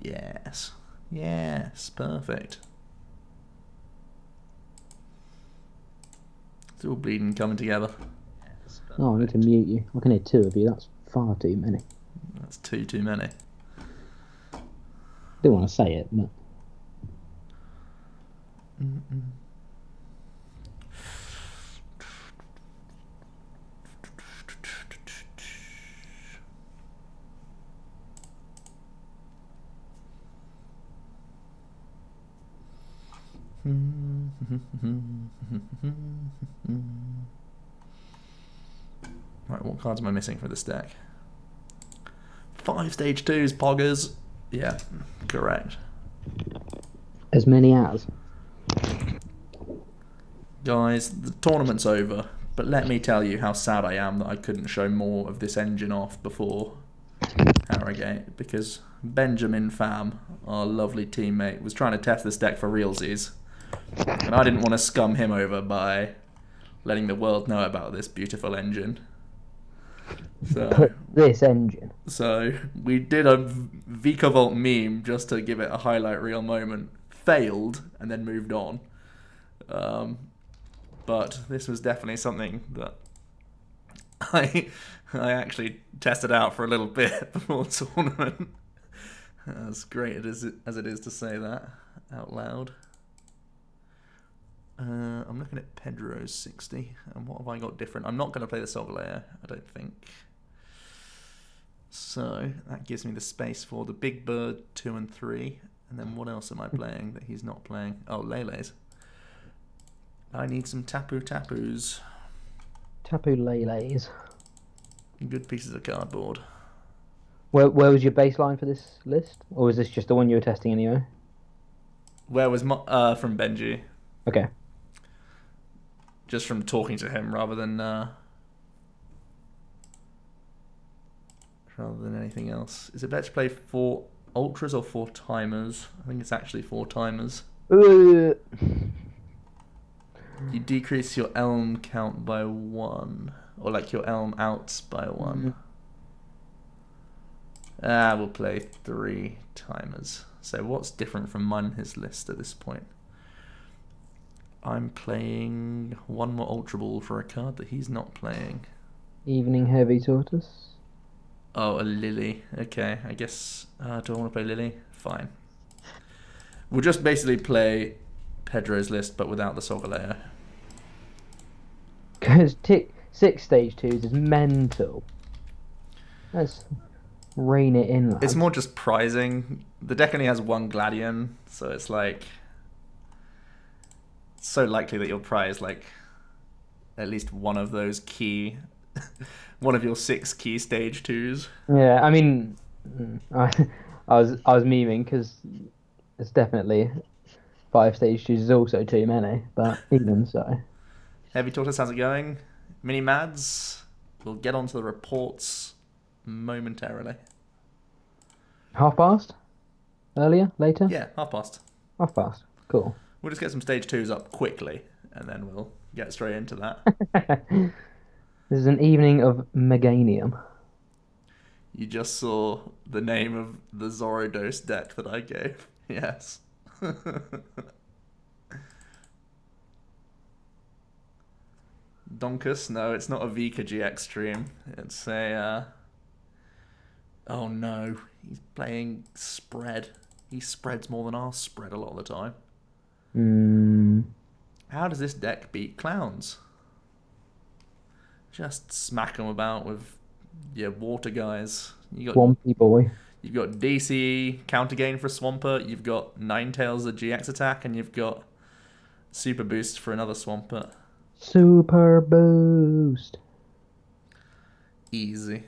Yes. Yes, perfect. It's all bleeding coming together. Oh, I need to mute you. I can hear two of you. That's far too many. That's too many. Didn't want to say it, but... Right, what cards am I missing for this deck? 5 stage 2s, poggers. Yeah, correct. As many as. Guys, the tournament's over, but let me tell you how sad I am that I couldn't show more of this engine off before Harrogate, because Benjamin Pham, our lovely teammate, was trying to test this deck for realsies, and I didn't want to scum him over by letting the world know about this beautiful engine. This engine. So we did a Vikavolt meme just to give it a highlight reel moment. Failed and then moved on. But this was definitely something that I actually tested out for a little bit before the tournament. As great as it is to say that out loud. I'm looking at Pedro's 60, and what have I got different? I'm not going to play the Solgaleo, I don't think. So that gives me the space for the Big Bird 2 and 3, and then what else am I playing that he's not playing? Oh, Lele's. I need some Tapus. Tapu Lele's. Good pieces of cardboard. Where was your baseline for this list? Or was this just the one you were testing anyway? Where was my... from Benji. Okay. Just from talking to him rather than anything else. Is it better to play 4 ultras or 4 timers? I think it's actually 4 timers. You decrease your elm count by 1, or like your elm outs by 1. We'll play 3 timers. So what's different from mine his list at this point? I'm playing 1 more Ultra Ball for a card that he's not playing. Evening Heavy Tortoise. Oh, a Lily. Okay, I guess... do I want to play Lily? Fine. We'll just basically play Pedro's list, but without the Solgaleo. Because 6 stage 2s is mental. Let's rein it in, lads. It's more just prizing. The deck only has 1 Gladion, so it's like... so likely that you'll prize like at least one of those key one of your 6 key stage 2s. Yeah, I mean I was memeing because it's definitely 5 stage 2s is also too many, but even so. Heavy Tortoise, how's it going? Mini Mads, we'll get onto the reports momentarily. 1:30? Earlier? Later? Yeah, 1:30. 1:30. Cool. We'll just get some stage 2s up quickly, and then we'll get straight into that. This is an evening of Meganium. You just saw the name of the Zorodose deck that I gave. Yes. Donkus? No, it's not a Vika GX stream. It's a... Oh no, he's playing spread. He spreads more than our spread a lot of the time. How does this deck beat clowns? Just smack them about with your water guys. You got Swampy boy. You've got DC counter gain for Swampert. You've got Ninetales the GX attack, and you've got Super Boost for another Swampert. Super Boost. Easy.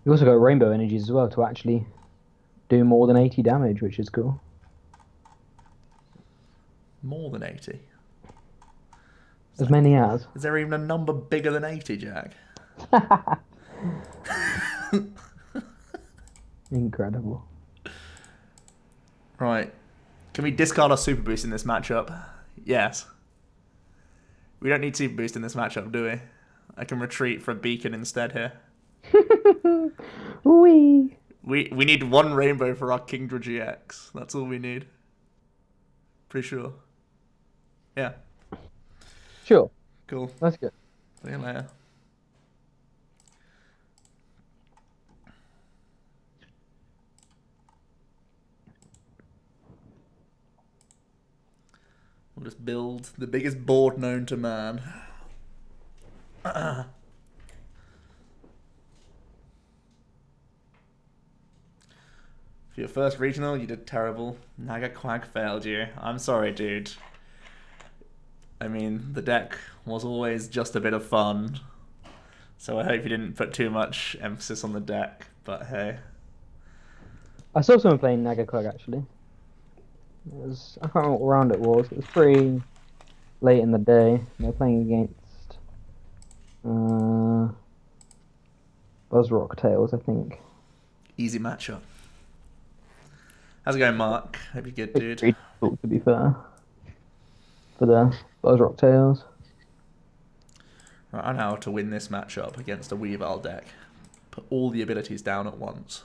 You also got Rainbow Energies as well to actually do more than 80 damage, which is cool. More than 80. As many as. Is there even a number bigger than 80, Jack? Incredible. Right. Can we discard our Super Boost in this matchup? Yes. We don't need Super Boost in this matchup, do we? I can retreat for a Beacon instead here. Wee. We need one rainbow for our Kingdra GX. That's all we need. Pretty sure. Yeah. Sure. Cool. That's good. See you later. We'll just build the biggest board known to man. For your first regional, you did terrible. Naga Quag failed you. I'm sorry, dude. I mean, the deck was always just a bit of fun. So I hope you didn't put too much emphasis on the deck, but hey. I saw someone playing Nagakog actually. I can't remember what round it was. It was pretty late in the day. They were playing against Buzzrock Tails, I think. Easy matchup. How's it going, Mark? Hope you're good, dude. Pretty difficult, to be fair, for the Buzzrock Tails. Right, I know how to win this matchup against a Weavile deck. Put all the abilities down at once.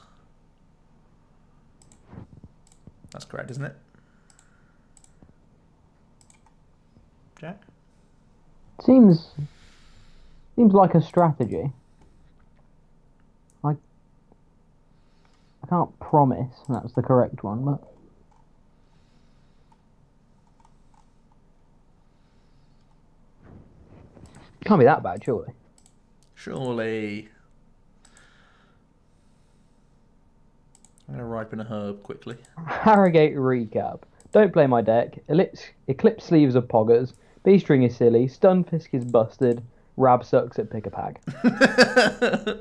That's correct, isn't it? Jack? Seems like a strategy. I can't promise that's the correct one, but it can't be that bad, surely. Surely. I'm going to ripen a herb quickly. Harrogate recap. Don't play my deck. Eclipse Sleeves are poggers. B-String is silly. Stunfisk is busted. Rab sucks at pick-a-pack.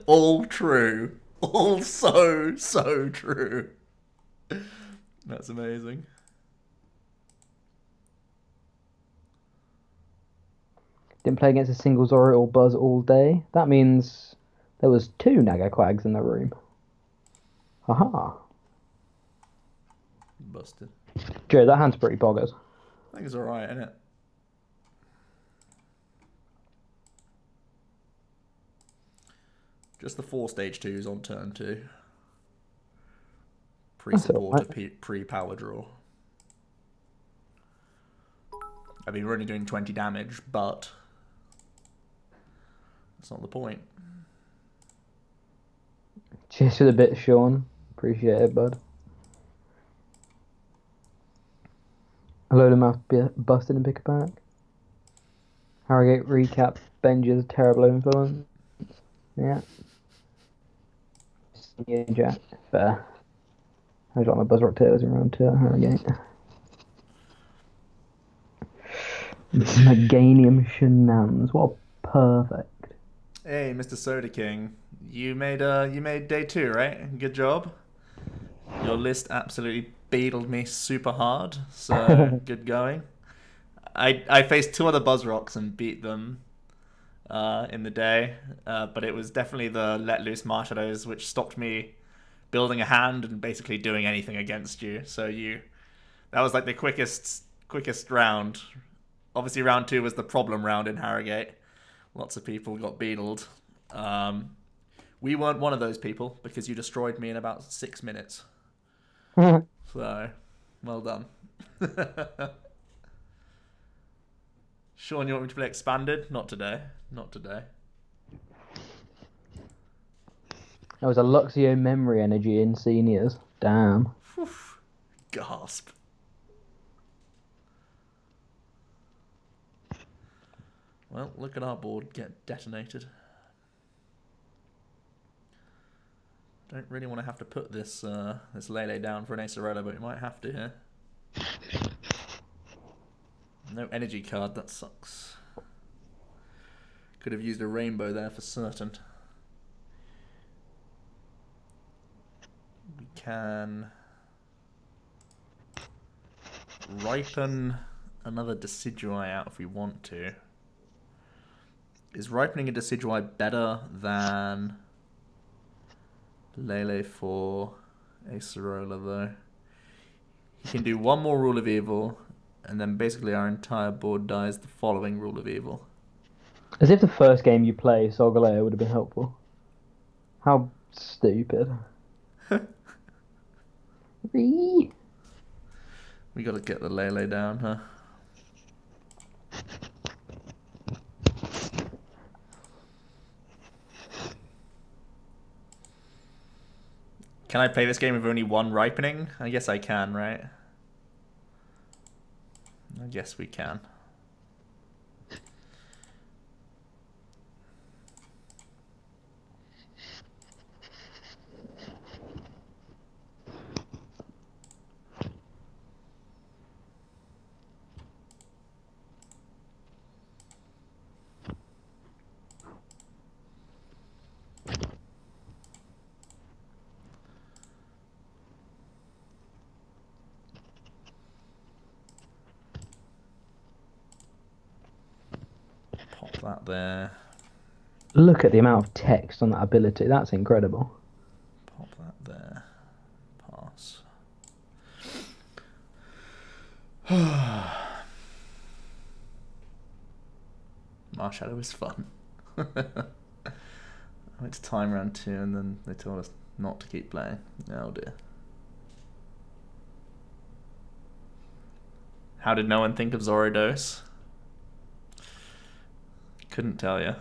All true. All so true. That's amazing. Didn't play against a single Zoro or Buzz all day. That means there was 2 Nagaquags in the room. Haha. Busted. Joe, that hand's pretty poggers. I think it's alright, isn't it? Just the 4 stage 2s on turn 2. Pre-support to pre-power draw. I mean, we're only doing 20 damage, but that's not the point. Cheers for the bit, Sean. Appreciate it, bud. A load of mouth busted and pick-a-pack. Harrogate recap. Benji's terrible influence. Yeah. Yeah, Jack. Fair. I got my Buzzrock Tails in round 2 at Harrogate. Meganium Shinanegans. What a perfect. Hey, Mr. Soda King. You made day 2, right? Good job. Your list absolutely beetled me super hard, so good going. I faced 2 other Buzzrocks and beat them in the day, but it was definitely the Let Loose Marshadows which stopped me building a hand and basically doing anything against you. So that was like the quickest round. Obviously round 2 was the problem round in Harrogate. Lots of people got beetled. We weren't one of those people because you destroyed me in about 6 minutes. So, well done. Sean, you want me to play Expanded? Not today. Not today. There was a Luxio memory energy in seniors. Damn. Whew. Gasp. Well, look at our board get detonated. Don't really want to have to put this this Lele down for an Acerola, but we might have to here. No energy card, that sucks. Could have used a rainbow there for certain. We can ripen another Decidueye out if we want to. Is ripening a Decidueye better than Lele for Acerola though? He can do 1 more Rule of Evil, and then basically our entire board dies the following Rule of Evil. As if the first game you play, Solgaleo, would have been helpful. How stupid. Whee! We got to get the Lele down, huh? Can I play this game with only one ripening? I guess I can, right? I guess we can. Pop that there. Look at the amount of text on that ability. That's incredible. Pop that there. Pass. Marshadow is fun. I went to time round 2 and then they told us not to keep playing. Oh dear. How did no one think of Zorodos? Couldn't tell you.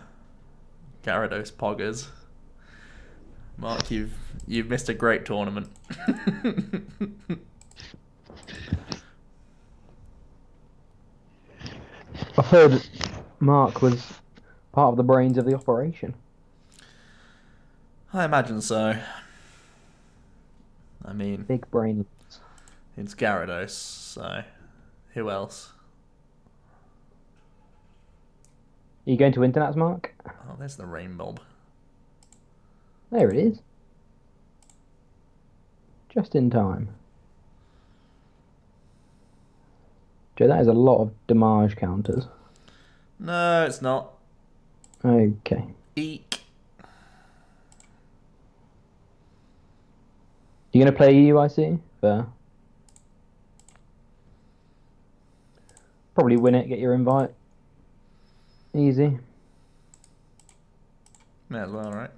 Gyarados poggers. Mark, you've missed a great tournament. I've heard Mark was part of the brains of the operation. I imagine so. I mean, Big brain. it's Gyarados, so who else? Are you going to Internats, Mark? Oh, there's the Rainbow. There it is. Just in time. Joe, that is a lot of damage counters. No, it's not. Okay. Eek. You going to play EU, I see? Fair. Probably win it, get your invite. Easy. May as well, right?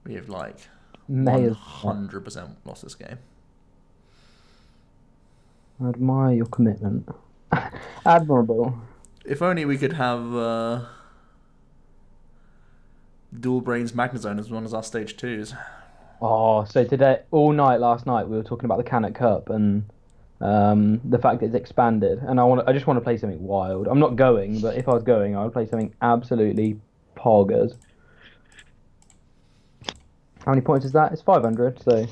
We have like May as 100% lost this game. I admire your commitment. Admirable. If only we could have Dual Brains Magnezone as one as our stage 2s. Oh, so today, all night last night, we were talking about the Canuck Cup and the fact that it's expanded. And I just want to play something wild. I'm not going, but if I was going, I would play something absolutely poggers. How many points is that? It's 500, so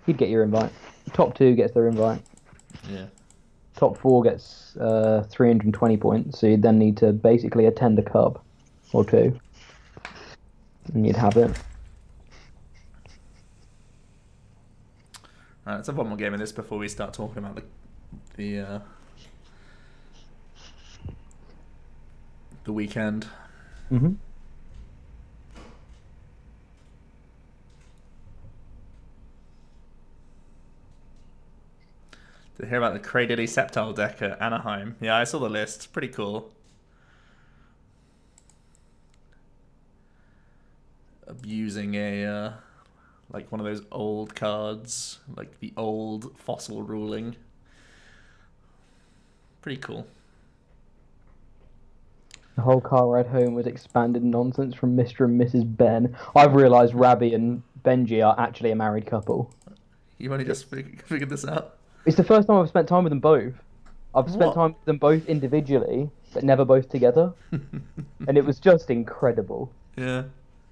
you'd get your invite. Top 2 gets their invite. Yeah. Top 4 gets 320 points, so you'd then need to basically attend a cup or 2, and you'd have it. Alright, let's have one more game of this before we start talking about the weekend. Mm-hmm. Did you hear about the Cradily Sceptile deck at Anaheim? Yeah, I saw the list. It's pretty cool. Abusing a like one of those old cards, like the old fossil ruling. Pretty cool. The whole car ride home was expanded nonsense from Mr. and Mrs. Ben. I've realised Rabbi and Benji are actually a married couple. You've only just figured this out? It's the first time I've spent time with them both. I've spent What? time with them both individually, but never both together. And it was just incredible. Yeah.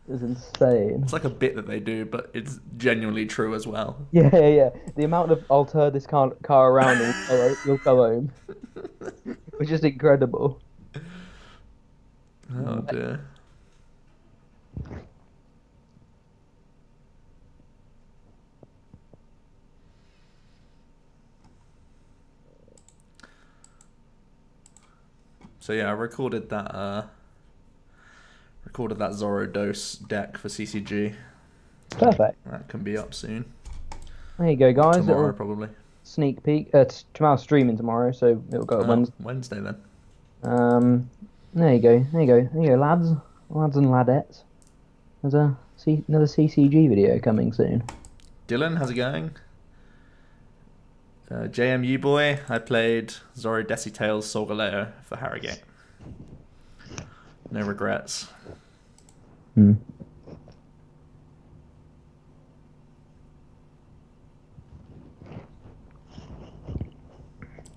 It was insane. It's like a bit that they do, but it's genuinely true as well. Yeah, yeah, yeah. The amount of I'll turn this car around and you'll go home. It was just incredible. Oh dear. So yeah, I recorded that Zorodos deck for CCG. Perfect. That can be up soon. There you go, guys. Tomorrow Little probably. sneak peek. Tomorrow's streaming tomorrow, so it'll go Wednesday. Wednesday then. There you go. There you go. There you go, lads and ladettes. There's another CCG video coming soon. Dylan, how's it going? JMU boy, I played Zoro Desi Tales Solgaleo for Harrogate. No regrets. Hmm.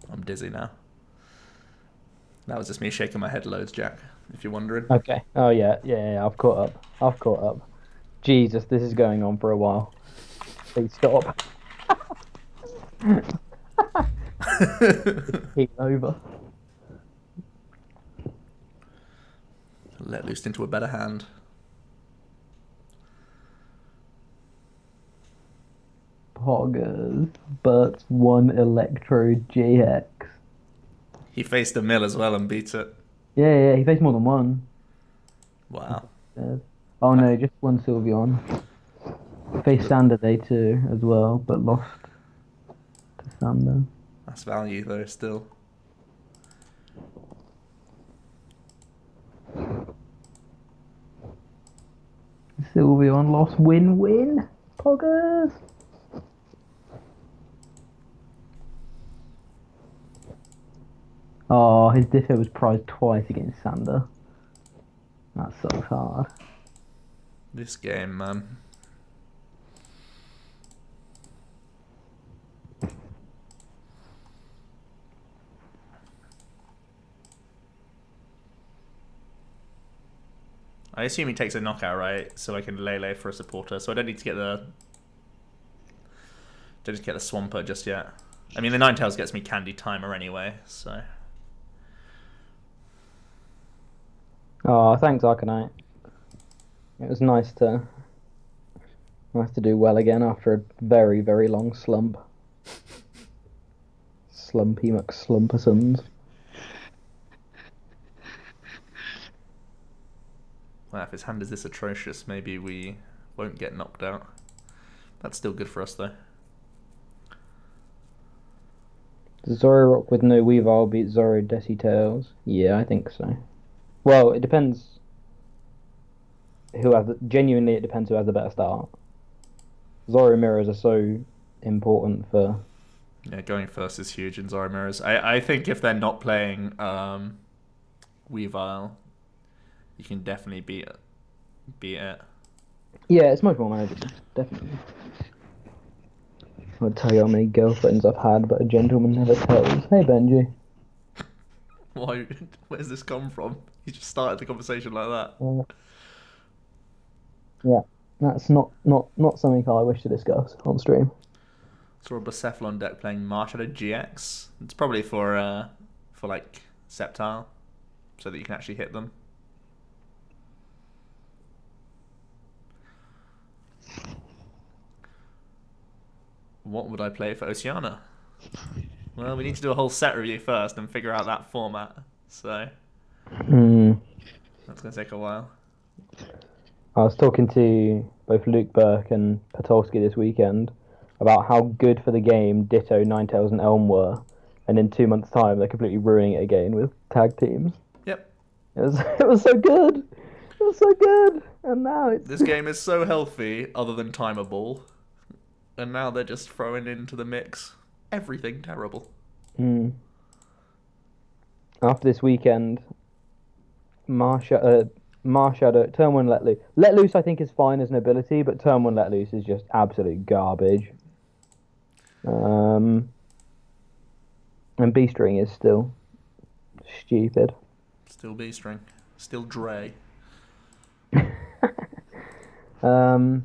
I'm dizzy now. That was just me shaking my head loads, Jack, if you're wondering. Okay. Oh yeah. I've caught up. I've caught up. Jesus, this is going on for a while. Please stop. Keep over. Let loose into a better hand. Poggers, Bert's one Electro GX. He faced a mill as well and beat it. Yeah, he faced more than one. Wow. Oh no, just one Sylveon. Faced Sander day too as well, but lost to Sander. That's value though, still. Sylveon lost win-win. Poggers. Oh, his Ditto was prized twice against Sander. That sucks hard. This game, man. I assume he takes a knockout, right? So I can Lele for a supporter. So I don't need to get the... Don't need to get the Swampert just yet. I mean, the Ninetales gets me Candy Timer anyway, so... Oh, thanks, Arcanite. It was nice to do well again after a very, very long slump. Slumpy McSlumpasons. Well, if his hand is this atrocious, maybe we won't get knocked out. That's still good for us, though. Does Zoroark with no Weavile beat Zoro Desi Tails? Yeah, I think so. Well, it depends who has genuinely it depends who has the better start. Zoro mirrors are so important for... Yeah, going first is huge in Zoro mirrors. I think if they're not playing Weavile, you can definitely beat it. Yeah, it's much more manageable, definitely. I'll tell you how many girlfriends I've had, but a gentleman never tells. Hey, Benji. Why? Where's this come from? You just started the conversation like that. Yeah, that's not something I wish to discuss on stream. Saw a Bucephalon deck playing Marshadow GX. It's probably for like Sceptile, so that you can actually hit them. What would I play for Oceania? Well, we need to do a whole set review first and figure out that format. So that's going to take a while. I was talking to both Luke Burke and Patolsky this weekend about how good for the game Ditto, Ninetales, and Elm were, and in 2 months' time they're completely ruining it again with tag teams. Yep. It was so good. It was so good, and now it's... This game is so healthy, other than Timer Ball, and now they're just throwing into the mix everything terrible. After this weekend, Marshadow, Turn 1 Let Loose. Let Loose I think is fine as an ability, but Turn 1 Let Loose is just absolute garbage. And B-String is still stupid. Still B-String. Still Dre. So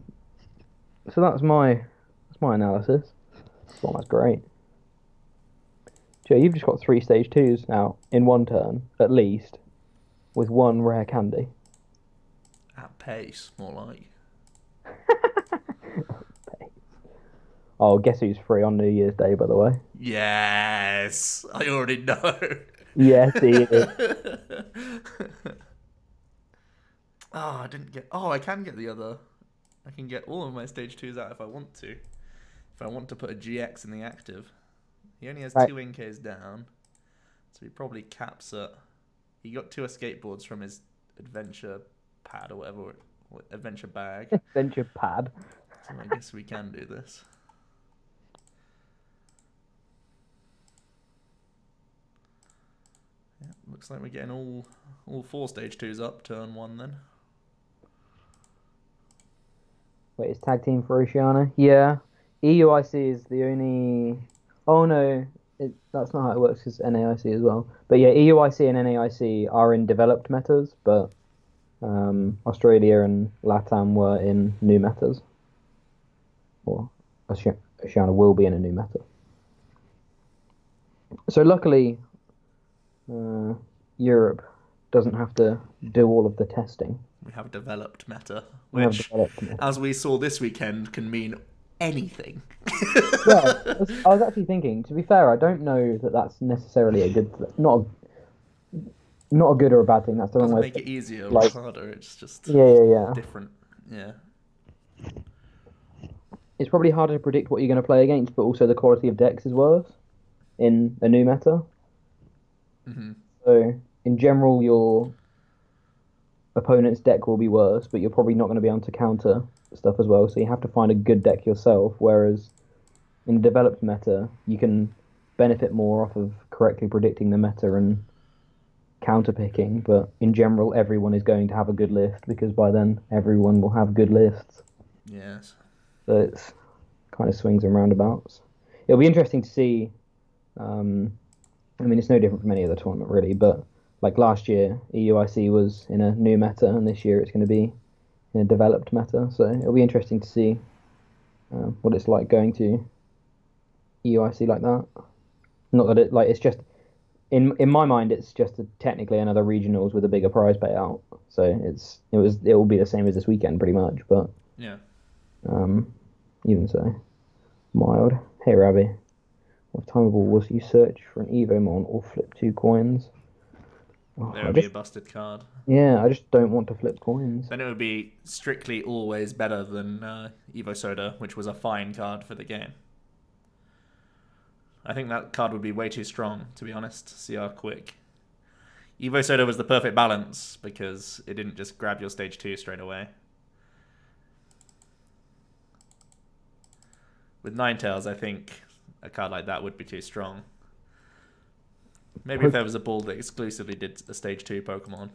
that's my analysis. Well, that's great. Joe, you've just got 3 stage 2s now in one turn, at least, with 1 rare candy. At pace, more like. Oh, guess who's free on New Year's Day, by the way? Yes! I already know. Yes, he is. Oh, I didn't get... Oh, I can get the other... I can get all of my stage 2s out if I want to. If I want to put a GX in the active. He only has 2 Inks down. So he probably caps at... He got 2 escape boards from his adventure pad or adventure bag. Adventure pad. So I guess we can do this. Yeah, looks like we're getting all 4 stage 2s up turn 1 then. Wait, is tag team for Oceania? Yeah. EUIC is the only. Oh no, that's not how it works. It's NAIC as well. But yeah, EUIC and NAIC are in developed metas, but Australia and LATAM were in new metas. Or Oceania will be in a new meta. So luckily, Europe doesn't have to do all of the testing. We have a developed meta, We have which, developed meta. as we saw this weekend, can mean anything. Yeah, I was actually thinking. To be fair, I don't know that that's necessarily a good, not a good or a bad thing. That's the wrong Doesn't way. make it easier or Like, harder. It's just yeah. different. Yeah. It's probably harder to predict what you're going to play against, but also the quality of decks is worse in a new meta. Mm-hmm. So in general, your opponent's deck will be worse, but you're probably not going to be able to counter stuff as well. So you have to find a good deck yourself. Whereas in the developed meta, you can benefit more off of correctly predicting the meta and counter picking. But in general, everyone is going to have a good list because by then everyone will have good lists. Yes. So it's kind of swings and roundabouts. It'll be interesting to see. I mean, it's no different from any other tournament really, but like last year, EUIC was in a new meta, and this year it's going to be in a developed meta. So it'll be interesting to see what it's like going to EUIC like that. Not that it's just in my mind, it's just technically another regionals with a bigger prize payout. So it will be the same as this weekend pretty much, but yeah. Even so, mild. Hey Rabbi, what time of all was you search for an Evomon or flip 2 coins? Oh, There would be a busted card. Yeah, I just don't want to flip coins. Then it would be strictly always better than Evo Soda, which was a fine card for the game. I think that card would be way too strong, to be honest. CR quick. Evo Soda was the perfect balance because it didn't just grab your stage 2 straight away. With Ninetales, I think a card like that would be too strong. Maybe if there was a ball that exclusively did a stage 2 Pokemon.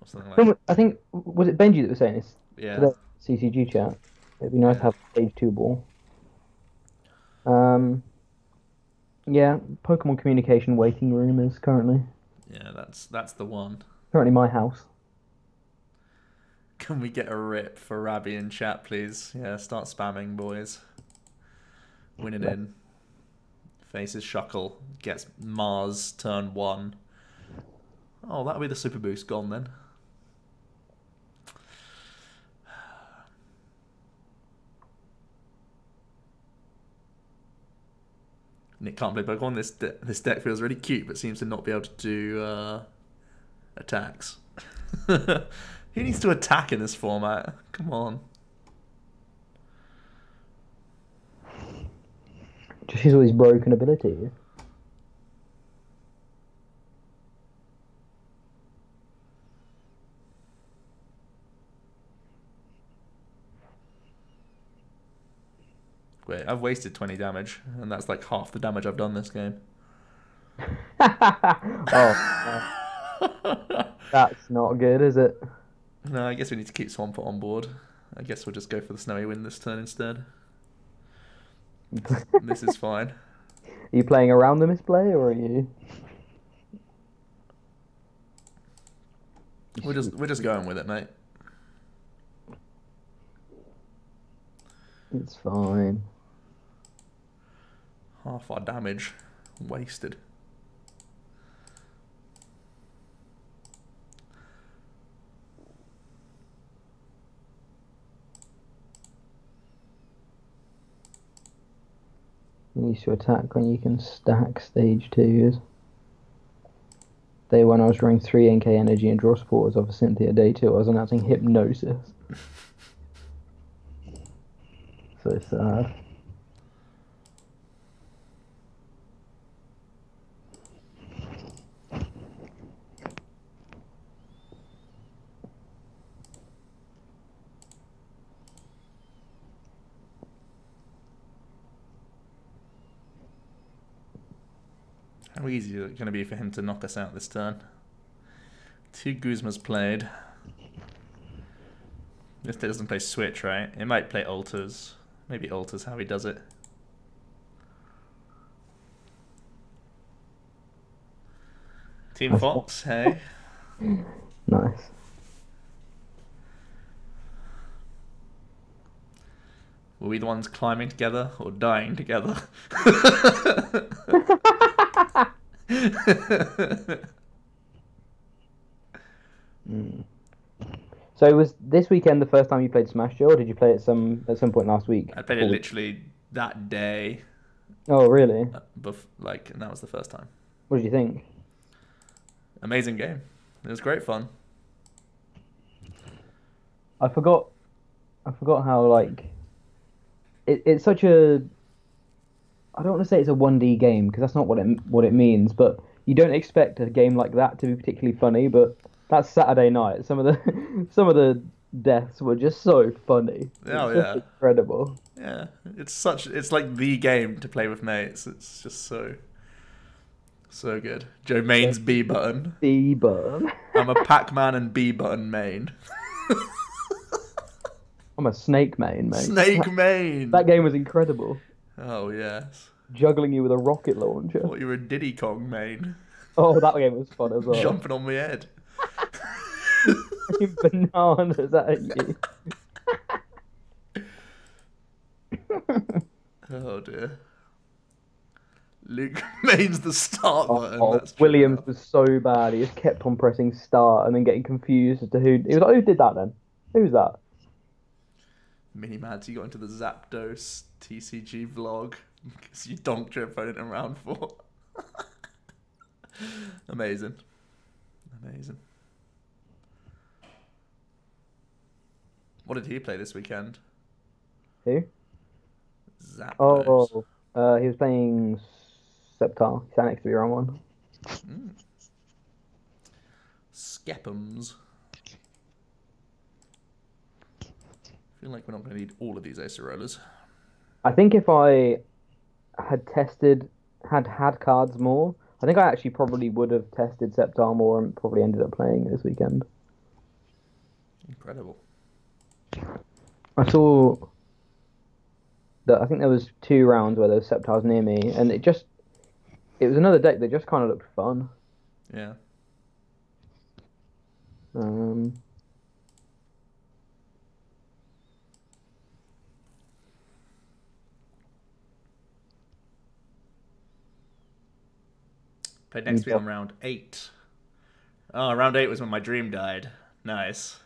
Or something like that. I think, was it Benji that was saying this? Yeah. To the CCG chat. It'd be nice to have a stage 2 ball. Yeah, Pokemon communication waiting room is currently that's the one. Currently my house. Can we get a rip for Rabbi in chat, please? Yeah, start spamming, boys. Win it in. Faces Shuckle. Gets Mars turn 1. Oh, that'll be the super boost gone then. Nick can't play Pokemon. This deck feels really cute, but seems to not be able to do attacks. Who needs to attack in this format? Come on. Just use all these broken abilities. Wait, I've wasted 20 damage, and that's like half the damage I've done this game. Oh, that's not good, is it? No, I guess we need to keep Swampert on board. I guess we'll just go for the Snowy Wind this turn instead. This is fine. Are you playing around the misplay, or are you? We're just going with it, mate. It's fine. Half our damage wasted. You need to attack when you can stack stage 2s. Day 1 I was drawing 3 NK energy and draw supporters off of Cynthia. Day 2 I was announcing hypnosis. So sad. How easy is it going to be for him to knock us out this turn? 2 Guzmas played. If it doesn't play Switch, right? It might play Alters. Maybe Alters how he does it. Team Fox, hey. Nice. Were we the ones climbing together or dying together? So was this weekend the first time you played Smash, Joe, or did you play it at some point last week? I played it literally that day. Oh, really? And that was the first time. What did you think? Amazing game. It was great fun. I forgot how, like, it's such a, I don't want to say it's a 1D game because that's not what it means, but you don't expect a game like that to be particularly funny, but that Saturday night, some of the deaths were just so funny. Oh, it's just incredible. Yeah, it's like the game to play with mates. It's just so good. Joe main's B button. B button. I'm a Pac-Man and B button main. I'm a Snake main, mate. Snake main. That game was incredible. Oh yes. Juggling you with a rocket launcher. What, you were a Diddy Kong main? Oh, that game was fun as well. Jumping on my head. Bananas at you. Oh dear. Luke main's the start button. Williams was so bad. He just kept on pressing start and then getting confused as to who. He was like, "Who did that then? Who's that?" Mini Mads, you got into the Zapdos TCG vlog because you donked your opponent in round 4. Amazing. What did he play this weekend? Who? Zapdos. He was playing Sceptile. He sat next to me round 1. Skepums. I feel like we're not going to need all of these Acerolas. I think if I had had cards more, I think I actually probably would have tested Sceptile more and probably ended up playing it this weekend. Incredible. I saw that I think there was 2 rounds where there was Sceptiles near me, and it was another deck that just kind of looked fun. Yeah. Played next week on round 8. Oh, round 8 was when my dream died. Nice.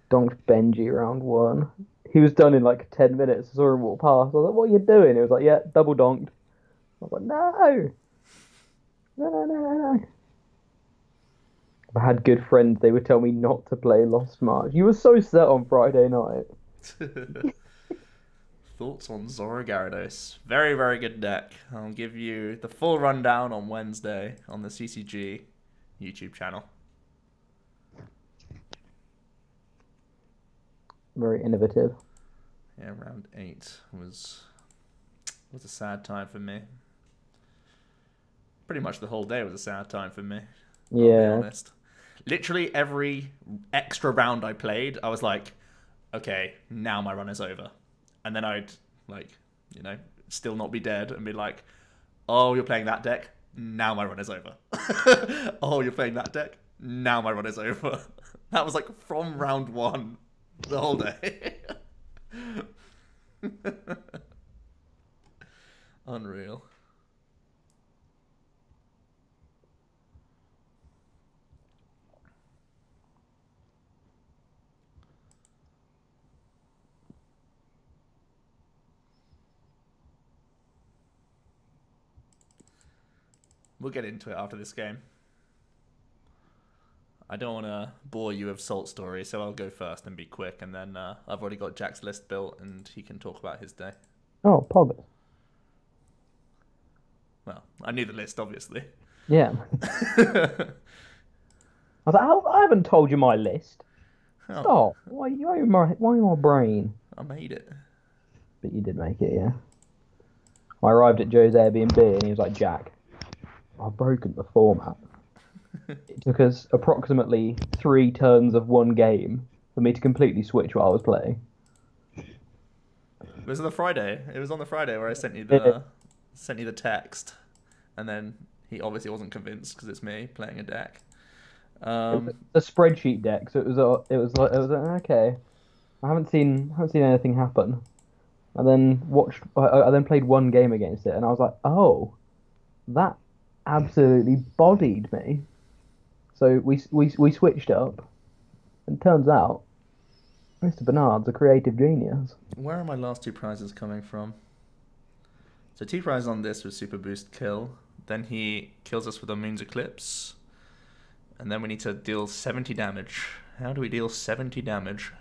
Donked Benji round 1. He was done in like 10 minutes. I saw him walk past. I was like, "What are you doing?" He was like, "Yeah, double donked." I was like, "No. No. I had good friends. They would tell me not to play Lost March. You were so set on Friday night. Thoughts on Zora Gyarados? Very, very good deck. I'll give you the full rundown on Wednesday on the CCG YouTube channel. Very innovative. Yeah, round 8 was a sad time for me. Pretty much the whole day was a sad time for me. Yeah. I'll be honest. Literally every extra round I played, I was like, okay, now my run is over. And then I'd, still not be dead and be like, oh, you're playing that deck? Now my run is over. Oh, you're playing that deck? Now my run is over. That was from round 1 the whole day. Unreal. We'll get into it after this game. I don't want to bore you with Salt stories, so I'll go first and be quick, and then I've already got Jack's list built, and he can talk about his day. Oh, Pog. Well, I knew the list, obviously. Yeah. I was like, I haven't told you my list. Oh. Stop. Why my brain? I made it. But you did make it, yeah. I arrived at Joe's Airbnb, and he was like, "Jack, I've broken the format. It took us approximately 3 turns of one game for me to completely switch what I was playing. It was on the Friday. It was on the Friday where I sent you It, the text, and then he obviously wasn't convinced because it's me playing a deck. it was a spreadsheet deck, so okay. I haven't seen anything happen. And then I then played one game against it, and I was like, oh, that absolutely bodied me. So we switched up, and turns out Mr. Bernard's a creative genius. Where are my last 2 prizes coming from? So 2 prizes on this was Super Boost Kill. Then he kills us with a Moon's Eclipse. And then we need to deal 70 damage. How do we deal 70 damage?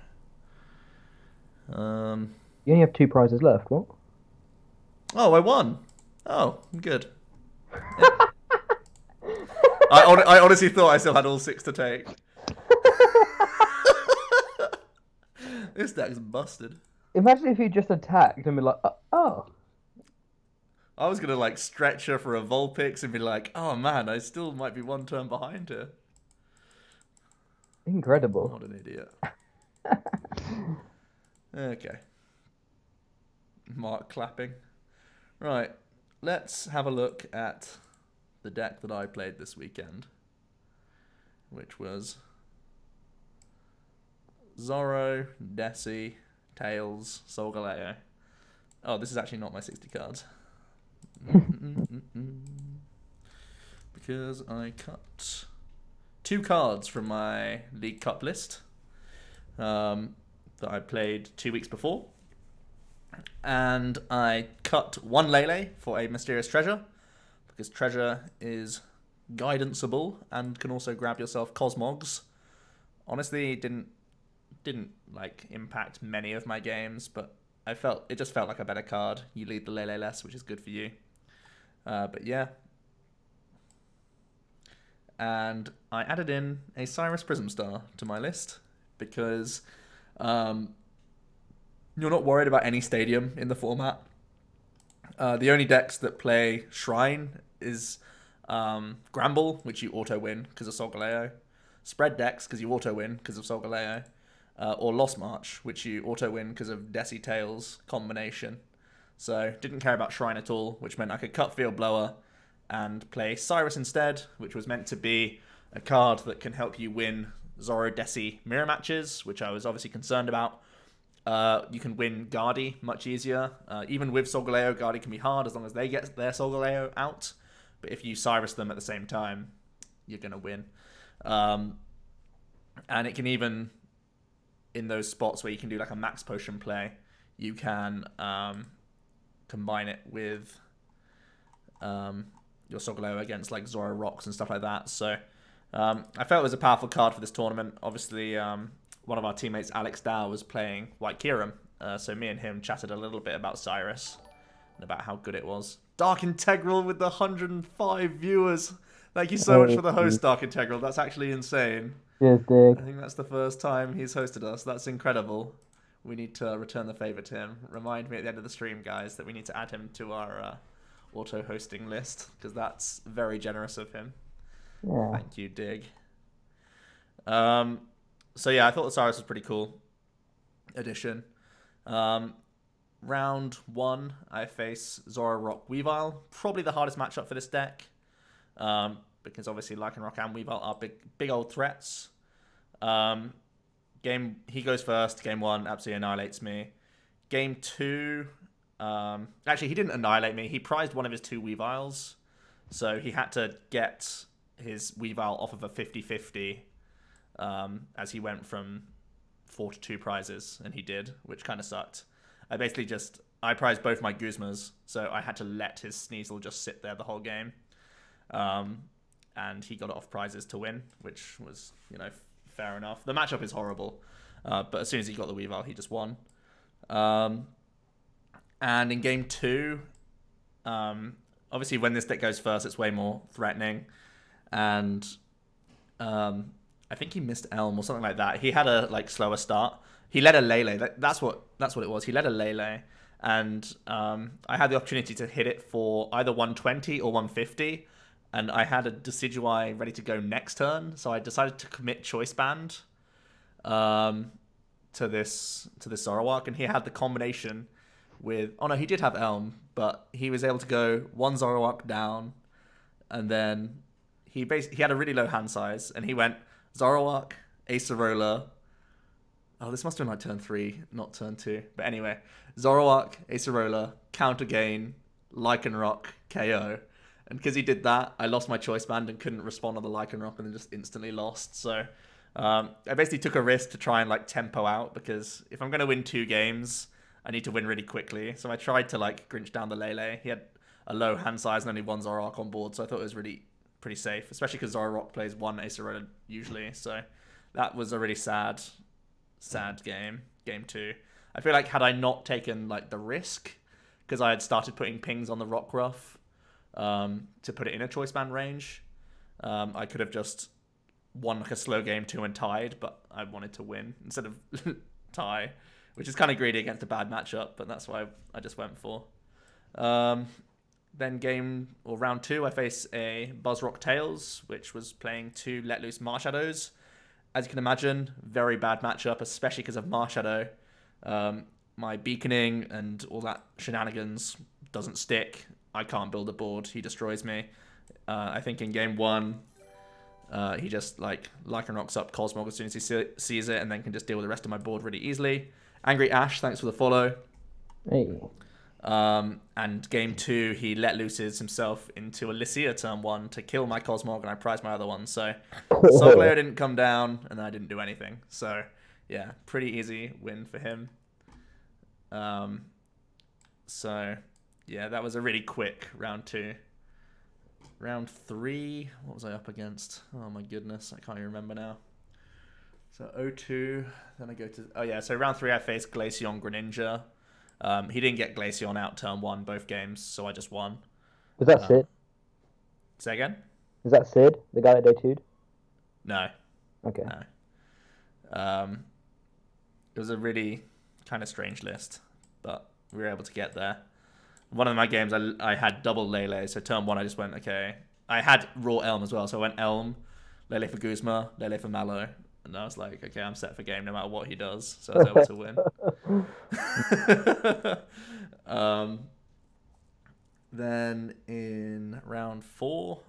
You only have 2 prizes left. What? Oh, I won. Oh, good. Yeah. I honestly thought I still had all 6 to take. This deck's busted. Imagine if you just attacked and be like, oh. I was gonna like stretch her for a Vulpix and be like, oh man, I still might be 1 turn behind her. Incredible. What an idiot. Okay. Mark clapping. Right, let's have a look at the deck that I played this weekend, which was Zorro, Desi, Tails, Solgaleo. Oh, this is actually not my 60 cards. Because I cut 2 cards from my League Cup list that I played 2 weeks before. And I cut 1 Lele for a Mysterious Treasure, because Treasure is guidanceable and can also grab yourself Cosmogs. Honestly, it didn't like impact many of my games, but it just felt like a better card. You lead the Lele less, which is good for you. But yeah. And I added in a Cyrus Prism Star to my list because you're not worried about any stadium in the format. The only decks that play Shrine is Gramble, which you auto-win because of Solgaleo. Spread decks, because you auto-win because of Solgaleo. Or Lost March, which you auto-win because of Desi Tails combination. So, didn't care about Shrine at all, which meant I could cut Field Blower and play Cyrus instead, which was meant to be a card that can help you win Zoro Desi mirror matches, which I was obviously concerned about. You can win Guardi much easier. Even with Solgaleo, Guardi can be hard as long as they get their Solgaleo out. But if you Cyrus them at the same time, you're going to win. And it can even, in those spots where you can do like a max potion play, you can combine it with your Solgaleo against like Zoro Rocks and stuff like that. So I felt it was a powerful card for this tournament. Obviously, one of our teammates, Alex Dow, was playing White Kieran. So me and him chatted a little bit about Cyrus and about how good it was. Dark Integral with the 105 viewers. Thank you so much for the host, Dark Integral. That's actually insane. Cheers, Dick. I think that's the first time he's hosted us. That's incredible. We need to return the favour to him. Remind me at the end of the stream, guys, that we need to add him to our auto-hosting list, because that's very generous of him. Yeah. Thank you, Dig. So yeah, I thought the Cyrus was pretty cool addition. Round 1, I face Zoro Rock Weavile. Probably the hardest matchup for this deck. Because obviously Lycanroc and Weavile are big old threats. He goes first. Game 1 absolutely annihilates me. Game 2, actually he didn't annihilate me. He prized one of his 2 Weaviles, so he had to get his Weavile off of a 50-50 as he went from 4 to 2 prizes, and he did, which kind of sucked. I prized both my Guzmas, so I had to let his Sneasel just sit there the whole game. And he got it off prizes to win, which was, fair enough. The matchup is horrible, but as soon as he got the Weavile, he just won. And in game 2, obviously when this deck goes first, it's way more threatening, and I think he missed Elm or something like that. He had a slower start. He led a Lele. That's what it was. He led a Lele, and I had the opportunity to hit it for either 120 or 150. and I had a Decidueye ready to go next turn, so I decided to commit Choice Band to this Zoroark, and he had the combination with... Oh no, he did have Elm, but he was able to go one Zoroark down, and then he had a really low hand size, and he went Zoroark, Acerola... Oh, this must have been like turn 3, not turn 2. But anyway, Zoroark, Acerola, Counter Gain, Lycanroc, KO. And because he did that, I lost my Choice Band and couldn't respond on the Lycanroc and then just instantly lost. So I basically took a risk to try and like tempo out, because if I'm going to win 2 games, I need to win really quickly. So I tried to like Grinch down the Lele. He had a low hand size and only one Zoroark on board, so I thought it was really pretty safe, especially because Zoroark plays one Acerola usually. So that was a really sad game 2. I feel like had I not taken like the risk, because I had started putting pings on the Rockruff to put it in a Choice Band range, I could have just won like a slow game 2 and tied, but I wanted to win instead of tie, which is kind of greedy against a bad matchup, but that's why I just went for. Then round 2, I face a Buzzrock Tails, which was playing 2 Let Loose Marshadows. As you can imagine, very bad matchup, especially because of Marshadow. My beaconing and all that shenanigans doesn't stick. I can't build a board. He destroys me. I think in game 1, he just like Lycanrocks up Cosmog as soon as he sees it, and then can just deal with the rest of my board really easily. Angry Ash, thanks for the follow. Hey. And game 2, he let looses himself into a Lycia turn 1 to kill my Cosmog, and I prized my other one. So Solgaleo didn't come down, and I didn't do anything. So yeah, pretty easy win for him. So yeah, that was a really quick round 2. Round 3, what was I up against? Oh my goodness, I can't even remember now. So 0-2, then I go to... Oh yeah, so round 3 I faced Glaceon Greninja. He didn't get Glaceon out turn 1 both games, so I just won. Was that Sid? Say again? Is that Sid, the guy that debuted? No. Okay. No. It was a really kind of strange list, but we were able to get there. One of my games, I had double Lele, so turn 1 I just went, okay. I had Raw Elm as well, so I went Elm, Lele for Guzma, Lele for Mallow, and I was like, okay, I'm set for game no matter what he does, so I was able to win. Then in round 4,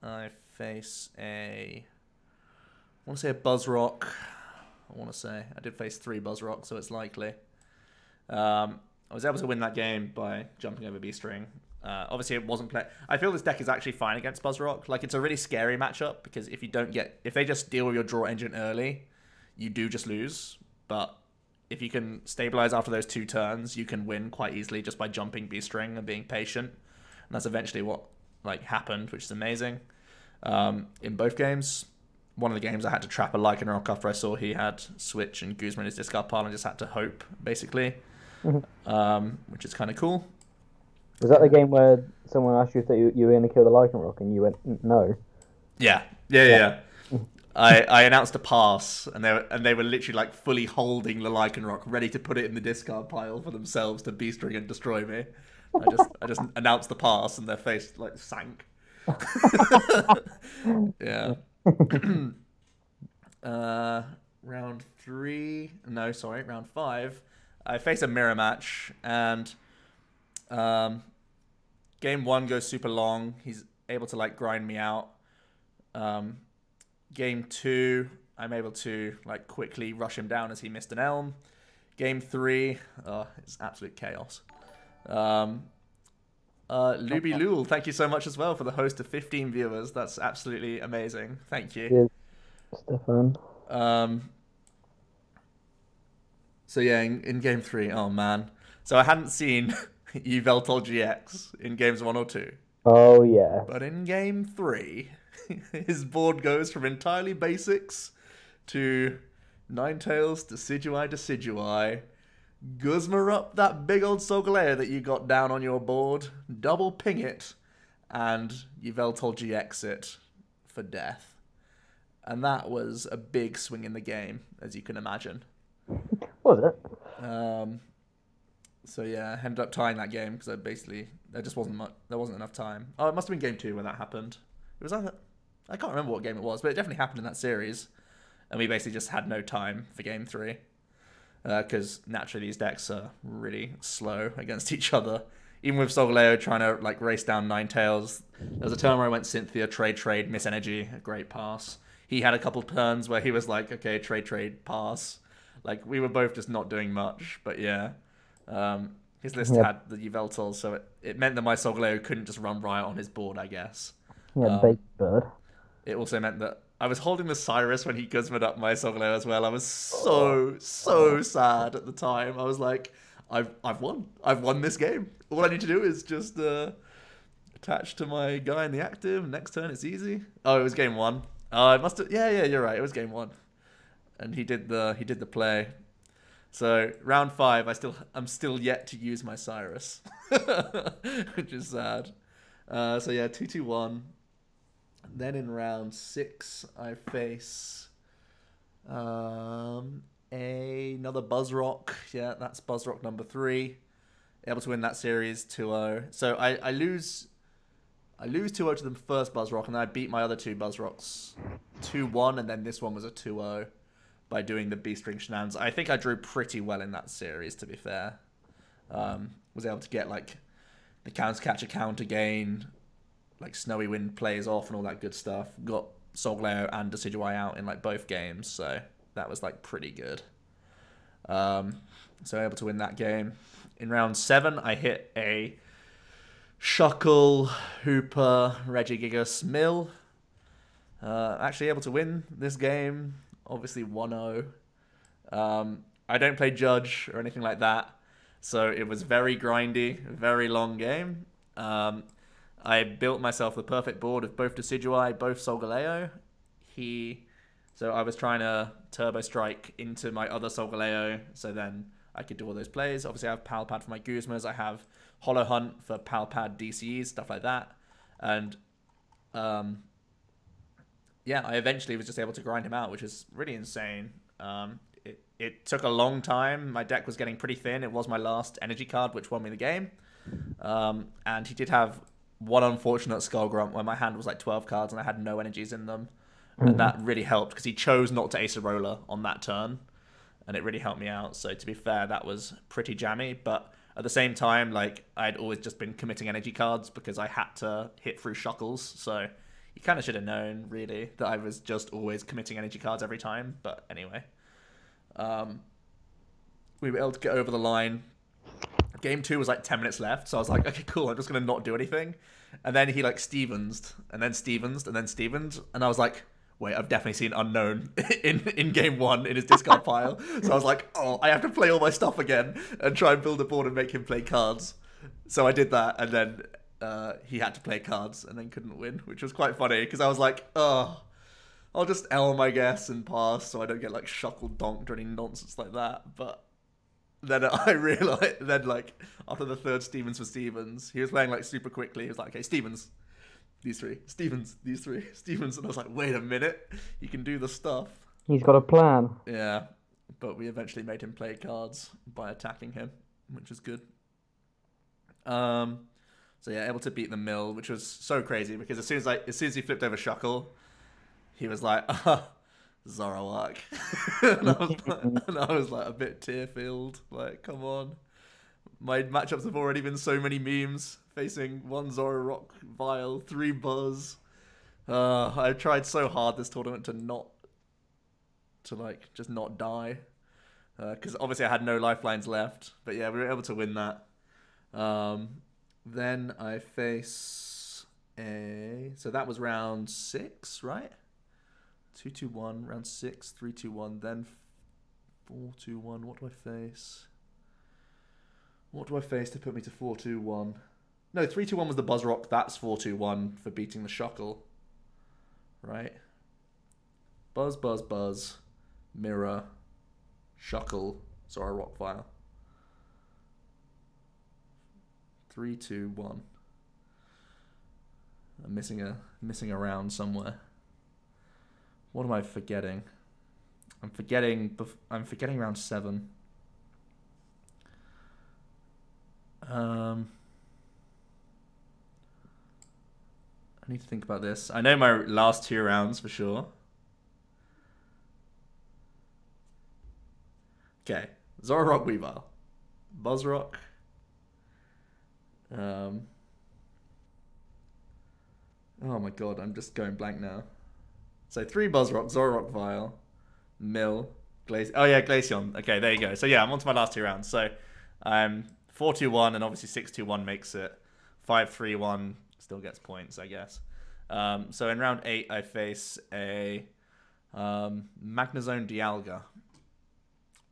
I face I want to say a Buzzrock. I did face 3 Buzzrocks, so it's likely. I was able to win that game by jumping over B-String. Obviously, it wasn't play. I feel this deck is actually fine against Buzzrock. Like, it's a really scary matchup, because if they just deal with your draw engine early, you do just lose. But if you can stabilize after those 2 turns, you can win quite easily just by jumping B-String and being patient. And that's eventually what happened, which is amazing. In both games, one of the games I had to trap a Lycanroc after I saw he had Switch and Guzma in his discard pile, and just had to hope, basically. Which is kind of cool. Was that the game where someone asked you if you were going to kill the Lycanroc and you went no? Yeah. I announced a pass, and they were literally like fully holding the Lycanroc, ready to put it in the discard pile for themselves to B-String and destroy me. I just announced the pass, and their face like sank. Yeah. Round 5. I face a mirror match, and game 1 goes super long. He's able to like grind me out. Game 2, I'm able to like quickly rush him down as he missed an Elm. Game 3, it's absolute chaos. Luby Lul, thank you so much as well for the host of 15 viewers. That's absolutely amazing. Thank you. Yes, Stefan. So yeah, in game 3, oh man. So I hadn't seen Yveltal GX in games 1 or 2. Oh yeah. But in game 3, his board goes from entirely basics to Ninetales, Decidueye, Guzma up that big old Solgaleo that you got down on your board, double ping it, and Yveltal GX it for death. And that was a big swing in the game, as you can imagine. Was it? So yeah, I ended up tying that game because there wasn't enough time. Oh, it must have been game 2 when that happened. It was either, I can't remember what game it was, but it definitely happened in that series. And we basically just had no time for game 3. Because naturally these decks are really slow against each other. Even with Solgaleo trying to like race down Ninetales, there was a turn where I went Cynthia, trade, miss energy, a great pass. He had a couple turns where he was like, okay, trade, pass. Like, we were both just not doing much, but yeah. His list had the Yveltal, so it meant that my Solgaleo couldn't just run riot on his board, I guess. Yeah, Bait Bird. It also meant that I was holding the Cyrus when he Guzma'd up my Solgaleo as well. I was so sad at the time. I was like, I've won. I've won this game. All I need to do is just attach to my guy in the active. Next turn, it's easy. Oh, it was game 1. Oh, it must have. Yeah, you're right. It was game 1, and he did the play. So round 5, I'm still yet to use my Cyrus, which is sad. So yeah, 2-2-1. Then in round 6, I face another Buzzrock. Yeah, that's Buzzrock number 3. Able to win that series 2-0. So I lose 2-0 to the first Buzzrock, and then I beat my other 2 Buzzrocks 2-1, and then this one was a 2-0 by doing the B-string shenanigans. I think I drew pretty well in that series, to be fair. Was able to get like the counter counter gain, like Snowy Wind plays off and all that good stuff. Got Solgaleo and Decidueye out in like both games, so that was like pretty good. So able to win that game. In round 7, I hit a Shuckle, Hooper, Regigigas, Mill. Actually able to win this game, obviously 1-0. I don't play Judge or anything like that, so it was very grindy, very long game. I built myself the perfect board of both Decidueye, both Solgaleo. So I was trying to Turbo Strike into my other Solgaleo, so then I could do all those plays. Obviously, I have Palpad for my Guzmas. I have Hollow Hunt for Palpad DCEs, stuff like that. And yeah, I eventually was just able to grind him out, which is really insane. It took a long time. My deck was getting pretty thin. It was my last energy card, which won me the game. And he did have one unfortunate Skull Grunt where my hand was like 12 cards and I had no energies in them. And that really helped because he chose not to Ace a Roller on that turn. And it really helped me out. So to be fair, that was pretty jammy. But at the same time, like, I'd always just been committing energy cards because I had to hit through Shuckles. So you kind of should have known, really, that I was just always committing energy cards every time. But anyway. We were able to get over the line. Game 2 was like 10 minutes left, so I was like, okay, cool, I'm just going to not do anything. And then he like Stevensed, and then Stevensed, and then Stevensed, and I was like, wait, I've definitely seen Unknown in game 1 in his discard pile. So I was like, oh, I have to play all my stuff again and try and build a board and make him play cards. So I did that, and then he had to play cards and then couldn't win, which was quite funny, because I was like, oh, I'll just Elm, I guess, and pass so I don't get like Shuckle donked or any nonsense like that. But then I realized, then like after the third Stevens for Stevens, he was playing like super quickly. He was like, okay, Stevens, these 3, Stevens, these 3, Stevens, and I was like, wait a minute, he can do the stuff. He's got a plan. Yeah, but we eventually made him play cards by attacking him, which was good. So yeah, able to beat the Mill, which was so crazy because as soon as he flipped over Shuckle, he was like, Zoroark. and I was like a bit tear-filled. Like, come on. My matchups have already been so many memes. Facing 1 Zoroark Vile, 3 Buzz. I tried so hard this tournament to just not die. Because obviously I had no lifelines left. But yeah, we were able to win that. Then I face so that was round 6, right? 2-2-1, round 6, 3-2-1, then 4-2-1. What do I face? What do I face to put me to 4-2-1? No, 3-2-1 was the Buzzrock. That's 4-2-1 for beating the Shuckle. Right? Buzz, Buzz, Buzz, Mirror, Shuckle, Zoroark File. 3-2-1. I'm missing a round somewhere. What am I forgetting? I'm forgetting round 7. I need to think about this. I know my last 2 rounds for sure. Okay. Zoroark Weavile. Buzzrock. Oh my god, I'm just going blank now. So 3 Buzzrock, Zoroark Vile, Mill, Glaceon. Oh yeah, Glaceon. Okay, there you go. So yeah, I'm on to my last 2 rounds. So 4-2-1 and obviously 6-2-1 makes it 5-3-1 still gets points, I guess. So in round 8 I face a Magnezone Dialga,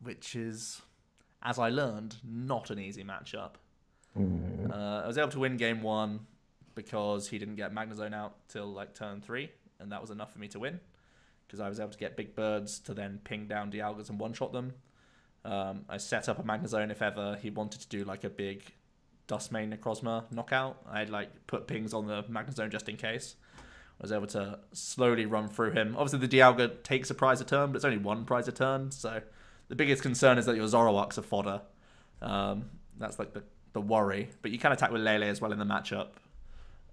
which is, as I learned, not an easy matchup. I was able to win game 1 because he didn't get Magnezone out till like turn 3, and that was enough for me to win because I was able to get big birds to then ping down Dialgas and one-shot them. I set up a Magnezone if ever he wanted to do like a big Dustmane Necrozma knockout. I'd like put pings on the Magnezone just in case. I was able to slowly run through him. Obviously the Dialga takes a prize a turn, but it's only 1 prize a turn, so the biggest concern is that your Zoroark's a fodder. That's like the worry. But you can attack with Lele as well in the matchup,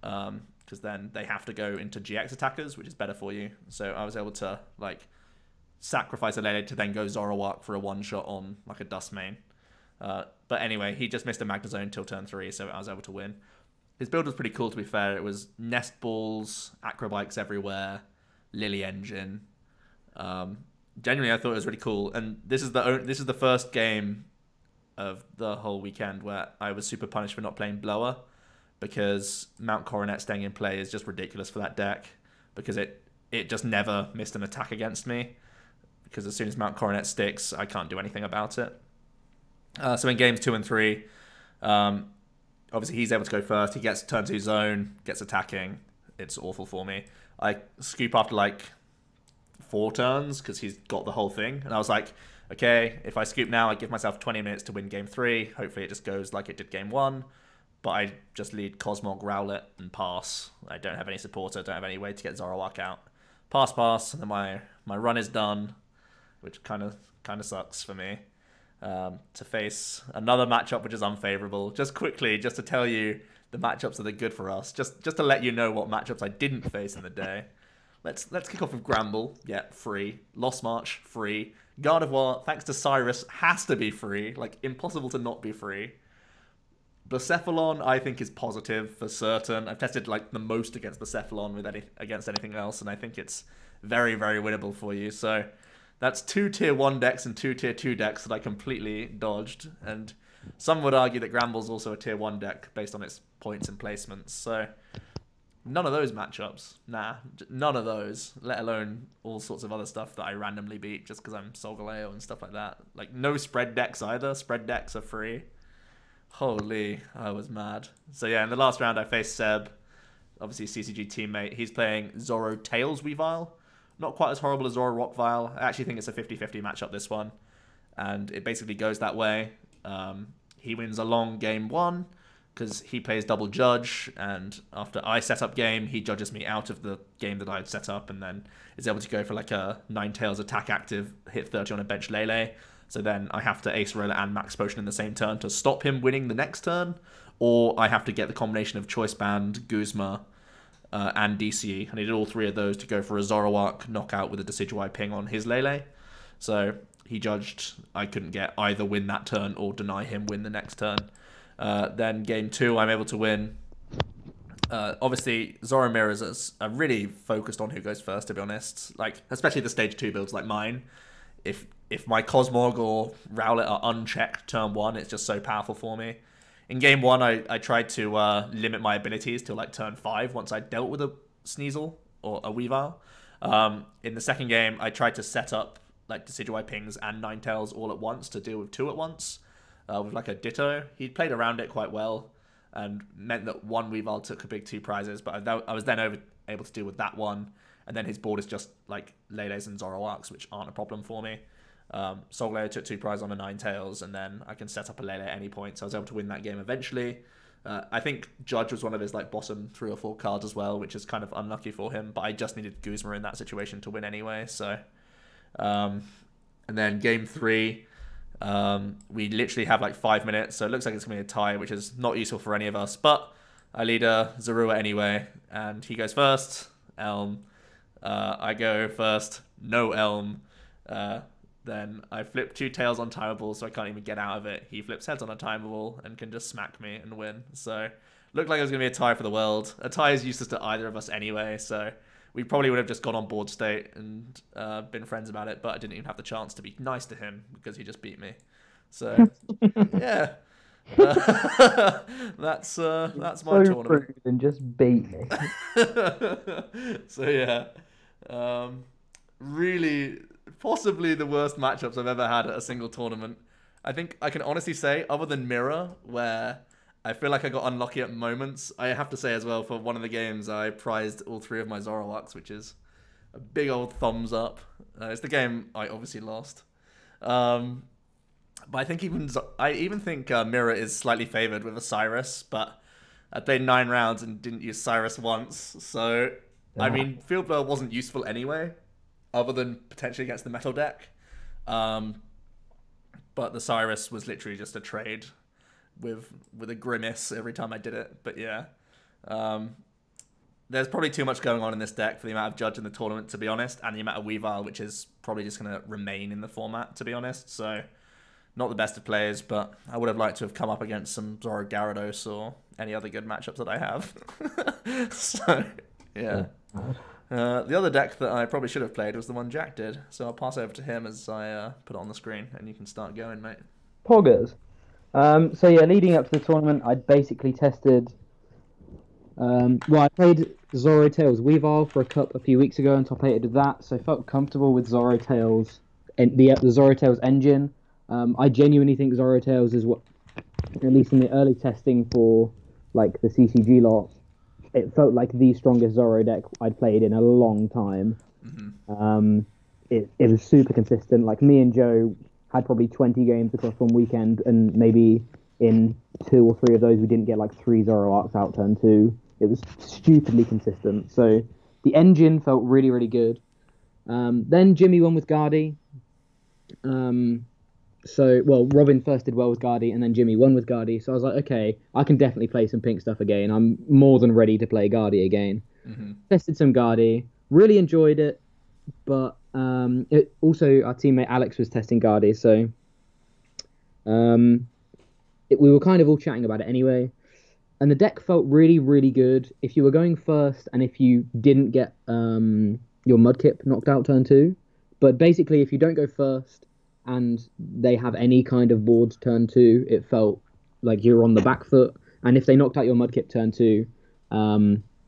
because then they have to go into GX attackers, which is better for you. So I was able to like sacrifice a Lele to then go Zoroark for a one-shot on like a Dustmane. But anyway, he just missed a Magnezone till turn 3, so I was able to win. His build was pretty cool, to be fair. It was Nest Balls, Acrobikes everywhere, Lily Engine. Genuinely, I thought it was really cool. And this is the first game of the whole weekend where I was super punished for not playing Blower, because Mount Coronet staying in play is just ridiculous for that deck, because it just never missed an attack against me, because as soon as Mount Coronet sticks, I can't do anything about it. So in games 2 and 3, obviously he's able to go first. He gets turn 2 zone, gets attacking. It's awful for me. I scoop after like 4 turns because he's got the whole thing. And I was like, okay, if I scoop now, I give myself 20 minutes to win game 3. Hopefully it just goes like it did game 1. But I just lead Cosmog, Rowlet, and pass. I don't have any supporter, don't have any way to get Zoroark out. Pass, and then my run is done, which kind of sucks for me. To face another matchup which is unfavorable. Just quickly, just to tell you the matchups that are good for us. Just to let you know what matchups I didn't face in the day. Let's kick off with Gramble. Yeah, free. Lost March, free. Gardevoir, thanks to Cyrus, has to be free. Like, impossible to not be free. Blacephalon, I think, is positive for certain. I've tested like the most against Blacephalon against anything else, and I think it's very, very winnable for you. So that's 2 tier 1 decks and 2 tier 2 decks that I completely dodged. And some would argue that Gramble's also a tier 1 deck based on its points and placements. So none of those matchups. Nah, none of those. Let alone all sorts of other stuff that I randomly beat just because I'm Solgaleo and stuff like that. Like no spread decks either. Spread decks are free. Holy, I was mad. So yeah, in the last round I faced Seb. Obviously CCG teammate. He's playing Zoro Tails Weavile. Not quite as horrible as Zoro Rockvile. I actually think it's a 50-50 matchup, this one. And it basically goes that way. He wins a long game 1 because he plays double judge. And after I set up game, he judges me out of the game that I had set up and then is able to go for like a Ninetales attack active, hit 30 on a bench Lele. So then I have to Ace Roller and Max Potion in the same turn to stop him winning the next turn. Or I have to get the combination of Choice Band, Guzma, and DCE. I needed all 3 of those to go for a Zoroark knockout with a Decidueye ping on his Lele. So he judged I couldn't get either win that turn or deny him win the next turn. Then game 2, I'm able to win. Obviously, Zoromirrors are really focused on who goes first, to be honest. Like, especially the stage 2 builds like mine. If my Cosmog or Rowlet are unchecked turn 1, it's just so powerful for me. In game 1, I tried to limit my abilities till like turn 5 once I dealt with a Sneasel or a Weavile. In the second game, I tried to set up like Decidueye pings and Ninetales all at once to deal with 2 at once with like a Ditto. He played around it quite well and meant that one Weavile took a big 2 prizes, but I was then able to deal with that one. And then his board is just like Lele's and Zoroarks, which aren't a problem for me. Solgaleo took 2 prizes on a Ninetales, and then I can set up a Lele at any point, so I was able to win that game eventually. I think Judge was one of his like bottom 3 or 4 cards as well, which is kind of unlucky for him, but I just needed Guzma in that situation to win anyway. So, and then game 3, we literally have like 5 minutes, so it looks like it's going to be a tie, which is not useful for any of us, but I lead Zorua anyway, and he goes first. Elm. I go first. No Elm. Then I flip 2 tails on timeable, so I can't even get out of it. He flips heads on a timeable and can just smack me and win. So looked like it was going to be a tie for the world. A tie is useless to either of us anyway, so we probably would have just gone on board state and been friends about it, but I didn't even have the chance to be nice to him because he just beat me. So, yeah. That's my tournament. Rude and just beat me. So, yeah. Really, possibly the worst matchups I've ever had at a single tournament. I think I can honestly say, other than Mirror, where I feel like I got unlucky at moments. I have to say as well, for one of the games, I prized all 3 of my Zoroarks, which is a big old thumbs up. It's the game I obviously lost. But I think I even think Mirror is slightly favored with a Cyrus, but I played 9 rounds and didn't use Cyrus once. So, I mean, Field Blur wasn't useful anyway, other than potentially against the Metal deck. But the Cyrus was literally just a trade with a grimace every time I did it. But yeah, there's probably too much going on in this deck for the amount of judge in the tournament, to be honest, and the amount of Weavile, which is probably just going to remain in the format, to be honest. So not the best of players, but I would have liked to have come up against some Zoro Gyarados or any other good matchups that I have. So yeah. The other deck that I probably should have played was the one Jack did, so I'll pass over to him as I put it on the screen, and you can start going, mate. Poggers. So yeah, leading up to the tournament, I'd basically tested. I played Zoro Tails Weavile for a cup a few weeks ago and top 8 with that, so I felt comfortable with Zoro Tails and the Zoro Tails engine. I genuinely think Zoro Tails is what, at least in the early testing for like the CCG lot, it felt like the strongest Zoro deck I'd played in a long time. Mm-hmm. It was super consistent. Like me and Joe had probably 20 games across one weekend, and maybe in 2 or 3 of those we didn't get like 3 Zoroarks out turn 2. It was stupidly consistent. So the engine felt really, really good. Then Jimmy won with Guardy. Robin first did well with Guardy, and then Jimmy won with Guardy. So I was like, okay, I can definitely play some pink stuff again. I'm more than ready to play Guardy again. Mm-hmm. Tested some Guardy, really enjoyed it, but also our teammate Alex was testing Guardy, so we were kind of all chatting about it anyway. And the deck felt really, really good. If you were going first, and if you didn't get your Mudkip knocked out turn 2, but basically if you don't go first and they have any kind of board turn 2, it felt like you're on the back foot. And if they knocked out your Mudkip turn 2,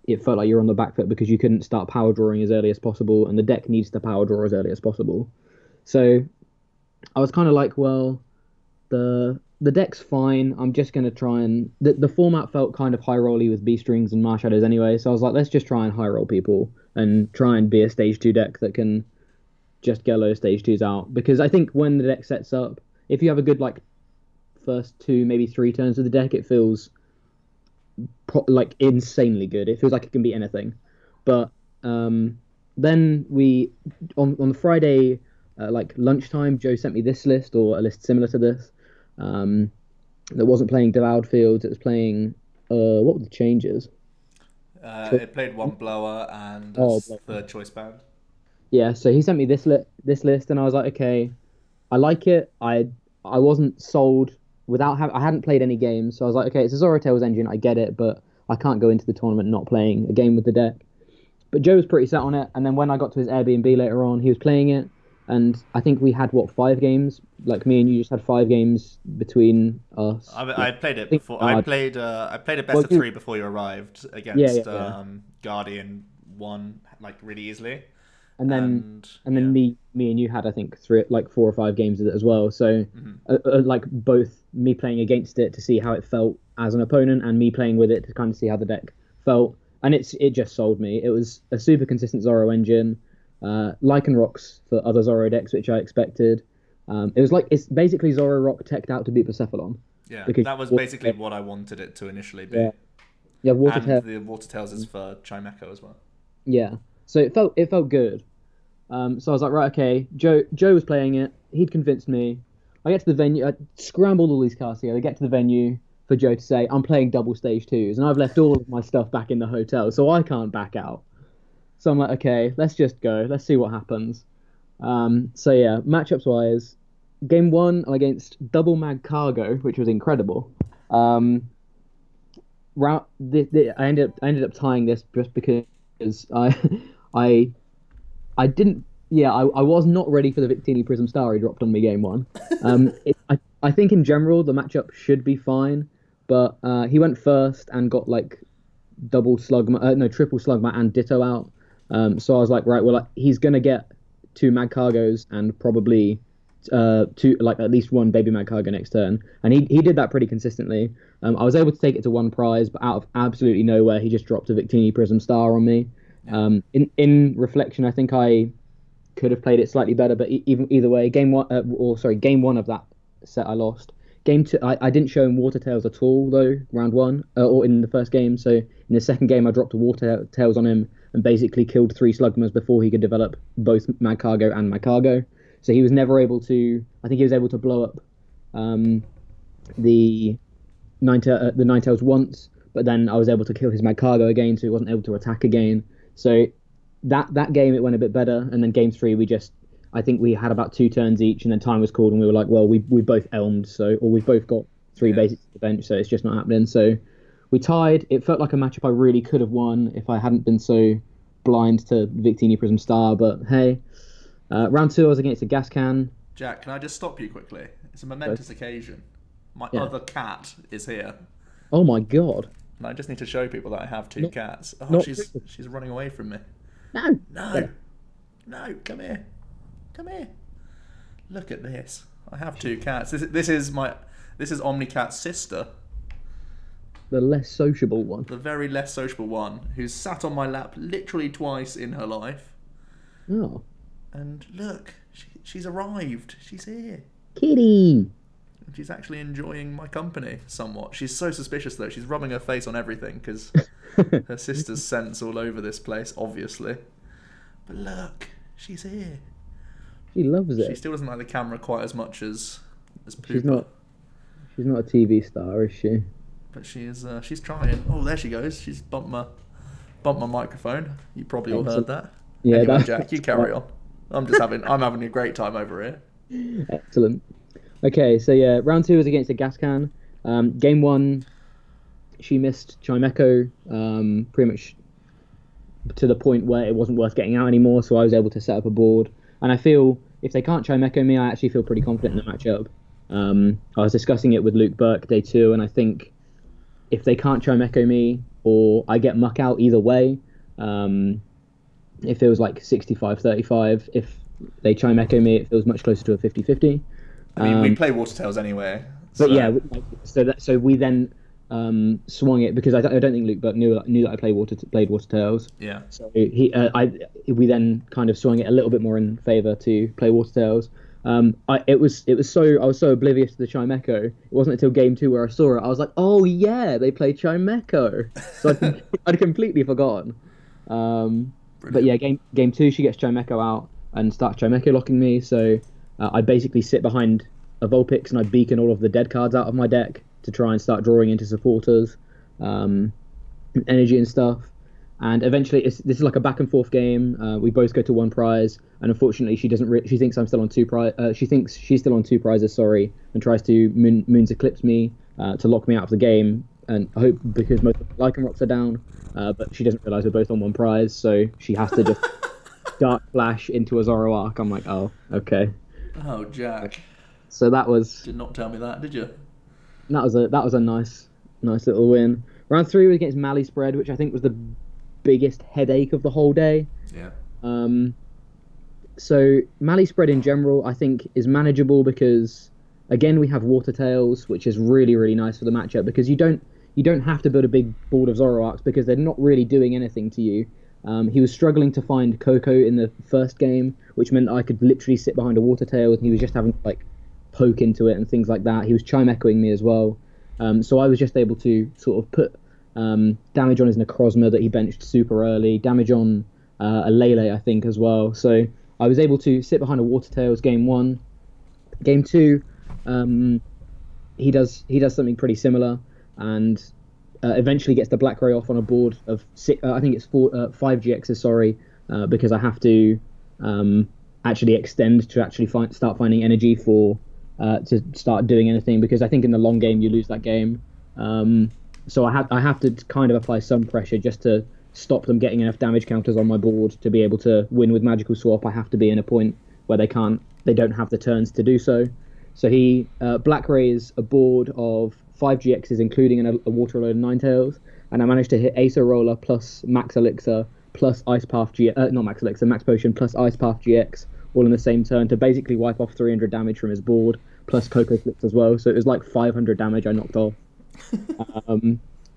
it felt like you're on the back foot because you couldn't start power drawing as early as possible, and the deck needs to power draw as early as possible. So I was kind of like, well, the deck's fine. I'm just going to try and... The format felt kind of high rolly with B-Strings and Marshadows anyway, so I was like, let's just try and high roll people and try and be a stage 2 deck that can just get a load of stage 2s out. Because I think when the deck sets up, if you have a good like first 2, maybe 3 turns of the deck, it feels like insanely good. It feels like it can be anything. But then we on the Friday like lunchtime, Joe sent me this list, or a list similar to this, that wasn't playing Devoured Fields. It was playing what were the changes? It played 1 blower and a third choice band. Yeah, so he sent me this list, and I was like, okay, I like it. I wasn't sold I hadn't played any games, so I was like, okay, it's a Zoro Tails engine, I get it, but I can't go into the tournament not playing a game with the deck. But Joe was pretty set on it, and then when I got to his Airbnb later on, he was playing it, and I think we had 5 games. Like me and you just had 5 games between us. I played it before. I played a best of 3 before you arrived against Guardian, won like really easily. And then me and you had, I think, 4 or 5 games of it as well. So like both me playing against it to see how it felt as an opponent, and me playing with it to kind of see how the deck felt. And it just sold me. It was a super consistent Zoro engine, Lycanrocs for other Zoro decks, which I expected. It's basically Zoro Rock teched out to beat Persephone. Yeah, that was basically what I wanted it to initially be. Yeah, and the Water Tails is for Chimecho as well. Yeah. So it felt good. So I was like, right, okay. Joe was playing it. He'd convinced me. I get to the venue. I scrambled all these cards together. I get to the venue. for Joe to say, I'm playing double stage twos, and I've left all of my stuff back in the hotel, so I can't back out. So I'm like, okay, let's just go. Let's see what happens. So yeah, matchups wise, game one against Double Mag Cargo, which was incredible. I ended up tying this just because I I didn't. Yeah, I was not ready for the Victini Prism Star he dropped on me game one. I think in general the matchup should be fine, but he went first and got like triple Slugma and Ditto out. So I was like, right, well, he's gonna get two Mag Cargos and probably two, like at least one Baby Mag Cargo next turn, and he did that pretty consistently. I was able to take it to one prize, but out of absolutely nowhere, he just dropped a Victini Prism Star on me. Yeah. In reflection, I think I could have played it slightly better, but either way, game one of that set I lost. Game two, I didn't show him Water Tails at all though, round one, or in the first game. So in the second game, I dropped a Water Tails on him and basically killed 3 Slugmas before he could develop both Mag Cargo and Mag Cargo. So he was never able to. I think he was able to blow up the Ninetales once, but then I was able to kill his Mag Cargo again, so he wasn't able to attack again. So that game it went a bit better, and then game 3 I think we had about 2 turns each, and then time was called, and we were like, well, we both elmed, or we've both got 3 basics to the bench, so it's just not happening. So we tied. It felt like a matchup I really could have won if I hadn't been so blind to Victini Prism Star, but hey. Round 2 I was against a gas can. Jack, can I just stop you quickly? It's a momentous occasion. My other cat is here. Oh my god. And I just need to show people that I have 2 cats. Oh, she's running away from me. No. No, come here. Come here. Look at this. I have 2 cats. This is OmniCat's sister. The less sociable one. The very less sociable one, who's sat on my lap literally twice in her life. Oh. And look, she's arrived. She's here. Kitty. And she's actually enjoying my company somewhat. She's so suspicious though. She's rubbing her face on everything because her sister's scent's all over this place, obviously. But look, she's here. She loves it. She still doesn't like the camera quite as much as Pooper. She's not a TV star, is she? But she's trying. Oh, there she goes. She's bumped my microphone. You probably all heard that. Yeah, anyway, Jack, you carry on. I'm having a great time over here. Excellent. Okay, so yeah, round 2 was against a gas can. Game 1, she missed Chimecho pretty much to the point where it wasn't worth getting out anymore, so I was able to set up a board. And I feel if they can't Chimecho me, I actually feel pretty confident in the matchup. I was discussing it with Luke Burke day 2, and I think if they can't Chimecho me or I get muck out either way, it feels like 65-35. If they Chimecho me, it feels much closer to a 50-50. I mean, we play Water Tails anyway. So. But yeah, so we then swung it because I don't think Luke Burke knew that I played Water Tails. Yeah. So we then kind of swung it a little bit more in favour to play Water Tails. I was so oblivious to the Chimecho. It wasn't until game 2 where I saw it. I was like, oh yeah, they play Chimecho. So I'd completely forgotten. But yeah, game 2 she gets Chimecho out and starts Chimecho locking me. So I basically sit behind a Vulpix and I beacon all of the dead cards out of my deck to try and start drawing into supporters, energy and stuff. And eventually, this is like a back and forth game. We both go to one prize, and unfortunately, she doesn't. She thinks I'm still on 2 she thinks she's still on 2 prizes. Sorry, and tries to Moon's Eclipse me to lock me out of the game. And I hope because most of the Lycan Rocks are down, but she doesn't realise we're both on 1 prize, so she has to just Dark Flash into a Zoroark. I'm like, oh, okay. Oh, Jack. So that was. Did not tell me that, did you? That was a nice little win. Round 3 was against Mally Spread, which I think was the biggest headache of the whole day. Yeah. So Mally Spread in general, I think, is manageable because again we have Water Tails, which is really really nice for the matchup because you don't have to build a big board of Zoroarks because they're not really doing anything to you. He was struggling to find Coco in the first game, which meant I could literally sit behind a Water Tails and he was just having to like poke into it and things like that. He was Chimechoing me as well. So I was just able to sort of put damage on his Necrozma that he benched super early, damage on a Lele, I think, as well. So I was able to sit behind a Water Tails game 1. Game 2, he does something pretty similar. and eventually gets the Black Ray off on a board of I think it's 5 GXs, sorry, because I have to actually extend to actually start finding energy for to start doing anything, because I think in the long game you lose that game. So I have to kind of apply some pressure just to stop them getting enough damage counters on my board to be able to win with Magical Swap. I have to be in a point where they don't have the turns to do so. So he Black Rays a board of 5 GXs, including a Water Load of Ninetales, and I managed to hit Acer Roller plus Max Elixir plus Ice Path not Max Elixir, Max Potion plus Ice Path GX, all in the same turn to basically wipe off 300 damage from his board, plus Cocoa Flips as well. So it was like 500 damage I knocked off,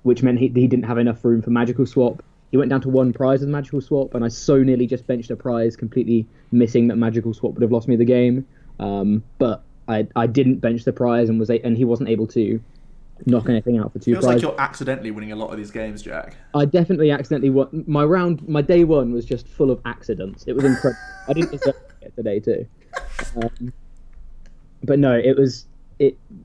which meant he didn't have enough room for Magical Swap. He went down to 1 prize with Magical Swap, and I so nearly just benched a prize, completely missing that Magical Swap would have lost me the game. But I didn't bench the prize, and he wasn't able to knock anything out for 2 prizes. Feels like you're accidentally winning a lot of these games, Jack. I definitely accidentally won. My day one was just full of accidents. It was incredible. I didn't deserve to get today too. But no,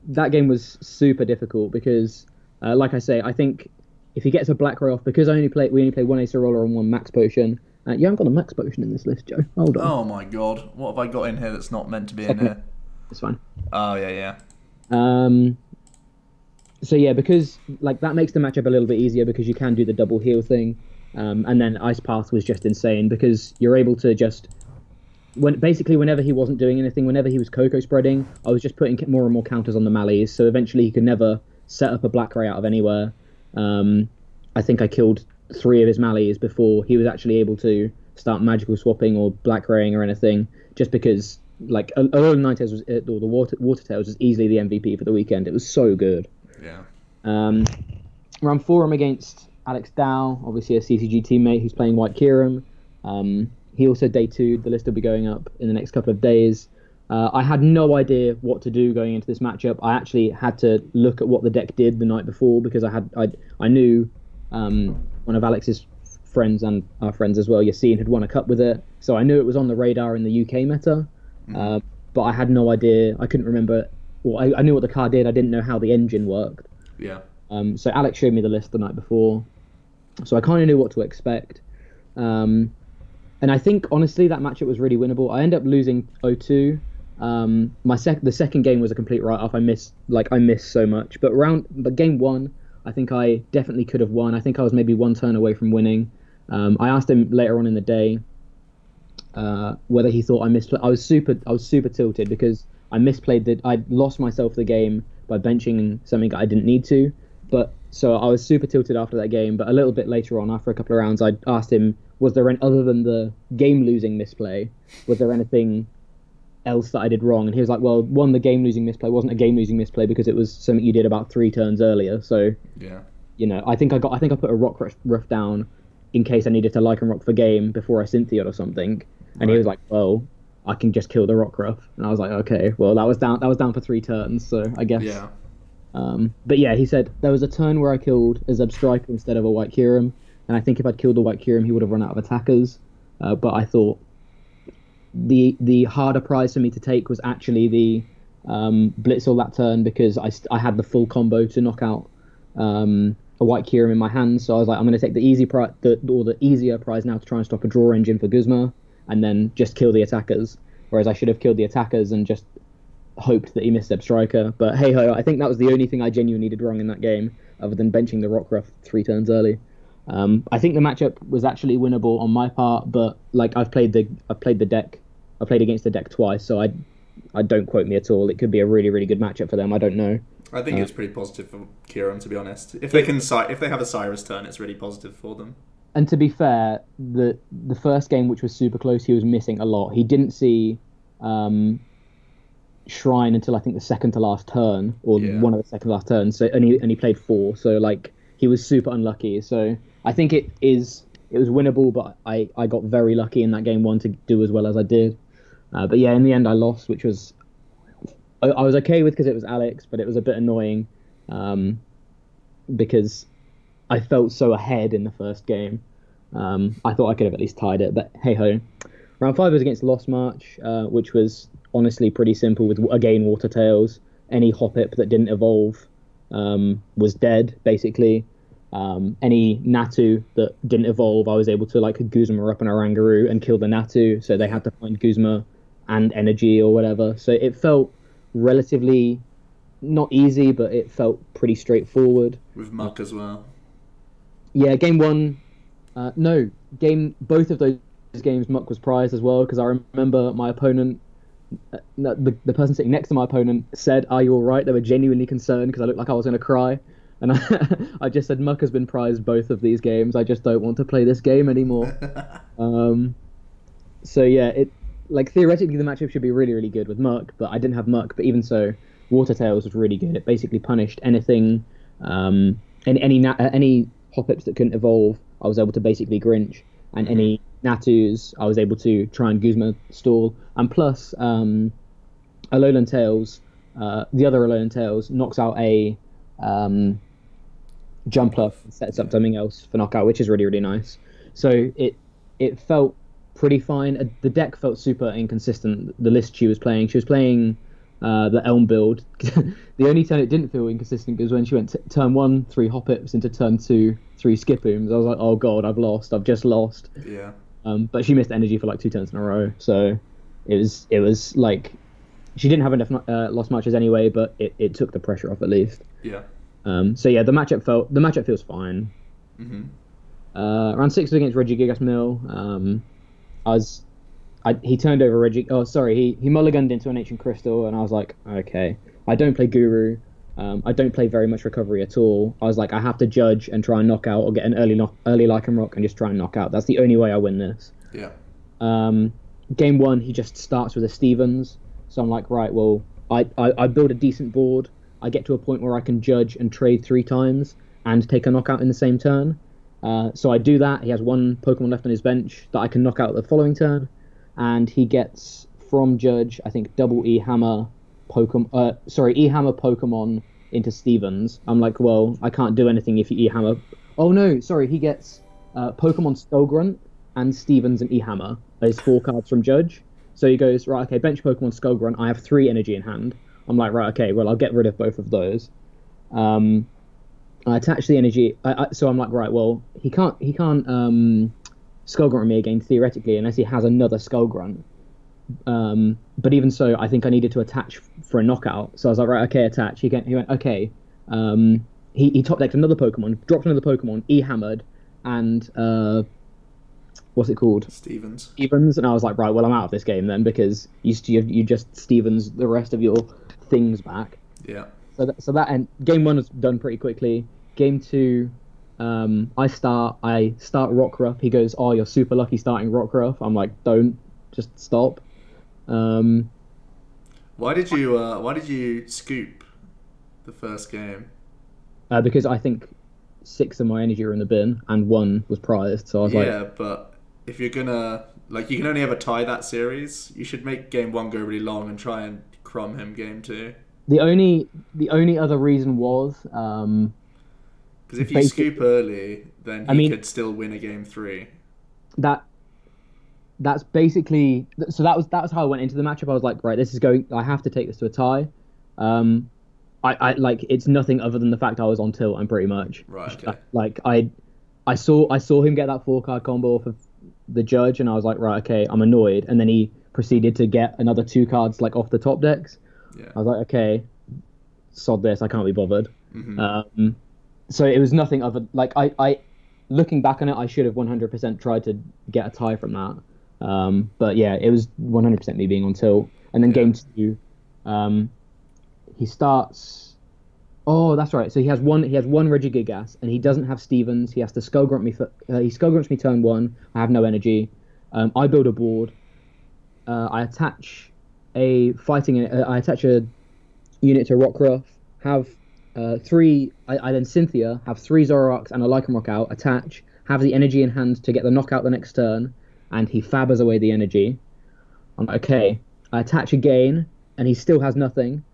that game was super difficult because, like I say, I think if he gets a Black Ray off, because we only play 1 Acer Roller and 1 Max Potion. You haven't got a Max Potion in this list, Joe. Hold on. Oh my god, what have I got in here that's not meant to be in here? It's fine. Oh yeah. So yeah, because like that makes the matchup a little bit easier because you can do the double heal thing, and then Ice Path was just insane because you're able to just whenever he wasn't doing anything, whenever he was Cocoa spreading, I was just putting more and more counters on the Malleys. So eventually he could never set up a Black Ray out of anywhere. I think I killed 3 of his Malleys before he was actually able to start Magical Swapping or Black Raying or anything, just because like Alolan Ninetales or the Water Tails was easily the MVP for the weekend. It was so good. Yeah. Round 4, I'm against Alex Dow, obviously a CCG teammate who's playing White Kieran. He also day 2'd. The list will be going up in the next couple of days. I had no idea what to do going into this matchup. I actually had to look at what the deck did the night before because I knew one of Alex's friends and our friends as well, Yassine, had won a cup with it. So I knew it was on the radar in the UK meta, but I had no idea. I couldn't remember. Well, I knew what the card did. I didn't know how the engine worked. Yeah. So Alex showed me the list the night before, so I kind of knew what to expect. And I think honestly that matchup was really winnable. I ended up losing 0-2. The second game was a complete write-off. I missed so much. But game 1, I think I definitely could have won. I think I was maybe 1 turn away from winning. I asked him later on in the day whether he thought I misplayed. I was super tilted because I misplayed I lost myself the game by benching something I didn't need to. But so I was super tilted after that game. But a little bit later on, after a couple of rounds, I asked him, was there any, other than the game-losing misplay, was there anything else that I did wrong? And he was like, well, one, the game-losing misplay wasn't a game-losing misplay because it was something you did about 3 turns earlier. So, yeah, I think I put a rock ruff down in case I needed to Lycan Rock for game before I Cynthia'd or something. And he was like, well, I can just kill the rock ruff. And I was like, okay, well, that was down for 3 turns, so I guess. Yeah. But yeah, he said there was a turn where I killed a Zeb Striker instead of a White Kyurem, and I think if I'd killed the White Kyurem, he would have run out of attackers. But I thought the harder prize for me to take was actually the Blitzel that turn, because I had the full combo to knock out a White Kyurem in my hand. So I was like, I'm going to take the easier prize now to try and stop a draw engine for Guzma, and then just kill the attackers. Whereas I should have killed the attackers and just hoped that he missed Zeb Striker. But hey ho, I think that was the only thing I genuinely did wrong in that game, other than benching the Rockruff 3 turns early. I think the matchup was actually winnable on my part, but like I've played the deck. I played against the deck twice, so I don't quote me at all. It could be a really, really good matchup for them. I don't know. I think it's pretty positive for Kieran, to be honest. If they have a Cyrus turn, it's really positive for them. And to be fair, the first game, which was super close, he was missing a lot. He didn't see Shrine until I think the second to last turn, or one of the second to last turns. So and he played 4, so like he was super unlucky. So I think it was winnable, but I got very lucky in that game 1 to do as well as I did. But yeah, in the end I lost, which was I was okay with because it was Alex, but it was a bit annoying because I felt so ahead in the first game. I thought I could have at least tied it, but hey ho. Round 5 was against Lost March, which was honestly pretty simple with, again, Water Tails. Any Hoppip that didn't evolve was dead basically. Any Natu that didn't evolve, I was able to like Guzma up an Orangaroo and kill the Natu, so they had to find Guzma and energy or whatever. So it felt relatively not easy, but it felt pretty straightforward. With Muck as well. Yeah, game one, no, both of those games Muck was prized as well, because I remember my opponent, the person sitting next to my opponent said, "Are you all right?" They were genuinely concerned because I looked like I was going to cry. And I just said, Muck has been prized both of these games. I just don't want to play this game anymore. So yeah, theoretically the matchup should be really, really good with Muck, but I didn't have Muck. But even so, Water Tails was really good. It basically punished anything, any Hoppips that couldn't evolve. I was able to basically Grinch, and any Natus I was able to try and Guzma stall. And plus, Alolan Tails, the other Alolan Tails knocks out a jump up and sets up something else for knockout, which is really, really nice. So it felt pretty fine. The deck felt super inconsistent. The list she was playing the Elm build. The only turn it didn't feel inconsistent was when she went turn 1 3 Hoppips into turn 2 3 Skipooms. I was like, oh god, I've just lost. Yeah. But she missed energy for like 2 turns in a row, so it was like she didn't have enough lost matches anyway, but it took the pressure off at least. Yeah. So yeah, the matchup feels fine. Round 6 was against Regigigas Mill. He turned over Reggie. Oh, sorry, he mulliganed into an Ancient Crystal, and I was like, okay, I don't play Guru. I don't play very much recovery at all. I was like, I have to judge and try and knock out, or get an early Lycanroc and just try and knock out. That's the only way I win this. Yeah. Game 1, he just starts with a Stevens. So I'm like, right, well, I build a decent board. I get to a point where I can judge and trade 3 times and take a knockout in the same turn. So I do that. He has 1 Pokemon left on his bench that I can knock out the following turn. And he gets from Judge, I think, double E-Hammer E-Hammer Pokemon into Stevens. I'm like, well, I can't do anything if you E-Hammer. Oh no, sorry, he gets Pokemon Skullgrunt and Stevens and E-Hammer as 4 cards from Judge. So he goes, right, okay, bench Pokemon Skullgrunt, I have 3 energy in hand. I'm like, right, okay, well, I'll get rid of both of those. I attach the energy, so I'm like, right, well, he can't Skullgrunt me again, theoretically, unless he has another Skullgrunt. But even so, I think I needed to attach for a knockout. So I was like, right, okay, attach. He went, okay. He top decked another Pokemon, dropped another Pokemon, E-Hammered, and what's it called? Stevens. And I was like, right, well, I'm out of this game then, because you just Stevens the rest of your things back. Yeah. So that end, game 1 was done pretty quickly. Game 2, I start Rockruff. He goes, oh, you're super lucky starting Rockruff. I'm like, don't, just stop. Why did you scoop the first game? Because I think 6 of my energy were in the bin and 1 was prized. So I was like, yeah, but if you're gonna you can only ever tie that series. You should make game 1 go really long and try and crumb him game 2. The only other reason was because if you scoop early, then he could still win a game 3. That's basically, so that was how I went into the matchup. I was like, right, I have to take this to a tie. I like, it's nothing other than the fact I was on tilt, and pretty much. Right. Okay. Like I saw him get that 4-card combo off of the Judge, and I was like, right, okay, I'm annoyed. And then he proceeded to get another 2 cards like off the top decks. Yeah. I was like, okay, sod this, I can't be bothered. Mm-hmm. So it was nothing other, like, I looking back on it, I should have 100% tried to get a tie from that. But yeah, it was 100% me being on tilt. And then game 2, he starts. Oh, that's right. So he has one Regigigas, and he doesn't have Stevens. He has to Skullgrunt me he Skullgrunts me turn 1. I have no energy. I build a board. I attach a unit to Rockruff. Have 3. I then Cynthia have 3 Zoroarks and a Lycanroc out. Attach. Have the energy in hand to get the knockout the next turn, and he fabbers away the energy. I'm like, okay. I attach again, and he still has nothing.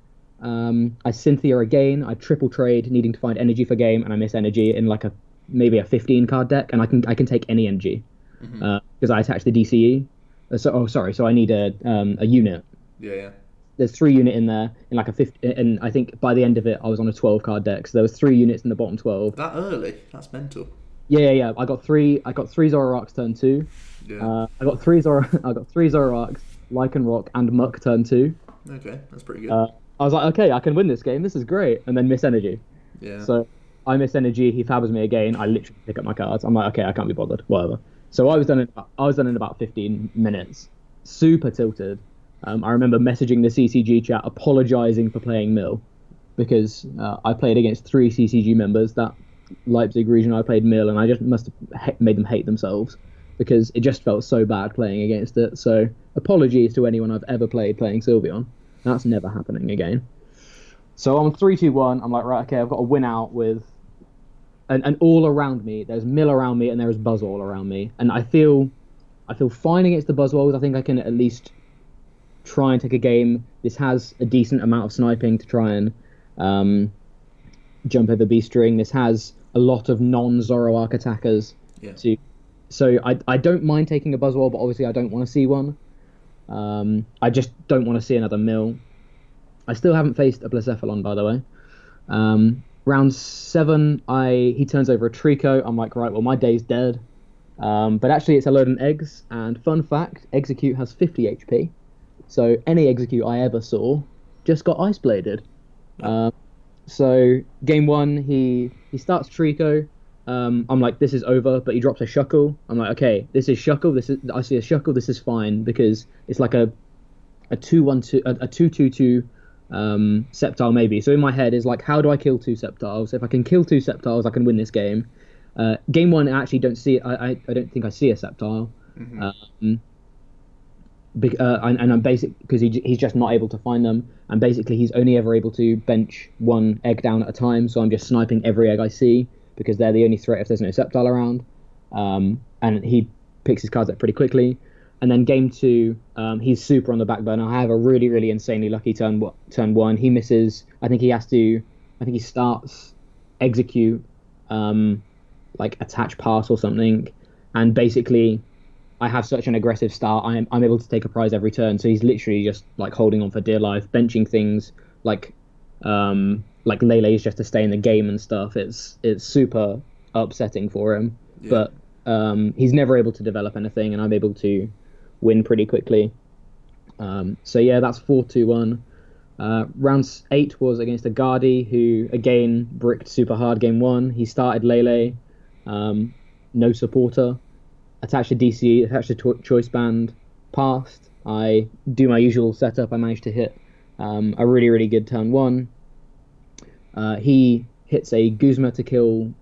I Cynthia again. I triple trade, needing to find energy for game, and I miss energy in like maybe a 15 card deck, and I can take any energy because I attach the DCE. So I need a unit. Yeah. there's 3 unit in there in like a 50, and I think by the end of it I was on a 12 card deck, so there was 3 units in the bottom 12. That early? That's mental. Yeah. I got three Zoroarks turn 2. Yeah. I got three Zoroarks, Lycanroc, and Muck turn 2. Okay, that's pretty good. I was like, okay, I can win this game. This is great. And then miss energy. Yeah. So I miss energy. He fabs me again. I literally pick up my cards. I'm like, okay, I can't be bothered. Whatever. So I was done in about 15 minutes. Super tilted. I remember messaging the CCG chat, apologizing for playing Mill, because I played against 3 CCG members. That Leipzig region, I played Mill, and I just must have made them hate themselves, because it just felt so bad playing against it. So apologies to anyone I've ever played playing Sylveon. That's never happening again. So I'm 3-2-1. I'm like, right, okay, I've got to win out with... And all around me, there's Mill around me, and there's Buzz all around me. And I feel fine against the Buzzwolves. I think I can at least try and take a game. This has a decent amount of sniping to try and jump over B-string. This has a lot of non-Zoroark attackers. Yeah. So I don't mind taking a Buzzwole, but obviously I don't want to see one. I just don't want to see another Mill. I still haven't faced a Blacephalon, by the way. Round 7, he turns over a Trico. I'm like, right, well, my day's dead. But actually, it's a load of eggs. And fun fact, Execute has 50 HP. So any Execute I ever saw just got Ice Bladed. So game 1, he starts Trico. I'm like, this is over, but he drops a Shuckle. I'm like, okay, this is Shuckle. I see a Shuckle. This is fine, because it's like a 2-1-2, a 2-2-2 Sceptile maybe. So in my head is like, how do I kill 2 Sceptiles? If I can kill 2 Sceptiles, I can win this game. Game 1, I actually don't see it. I don't think I see a Sceptile. Mm-hmm. And I'm because he's just not able to find them, and basically he's only ever able to bench 1 egg down at a time. So I'm just sniping every egg I see, because they're the only threat if there's no Sceptile around. And he picks his cards up pretty quickly. And then game 2, he's super on the back burner. I have a really, really insanely lucky turn 1. He misses. I think he starts Execute, like attach pass or something. And basically, I have such an aggressive start. I'm able to take a prize every turn. So he's literally just like holding on for dear life, benching things like Lele's just to stay in the game and stuff. It's super upsetting for him. Yeah. But he's never able to develop anything, and I'm able to win pretty quickly. So yeah, that's 4-2-1. Round 8 was against a Guardi, who again bricked super hard game 1. He started Lele, no supporter, attached a DC, attached a choice band, passed. I do my usual setup. I managed to hit a really, really good turn 1. He hits a Guzma to kill.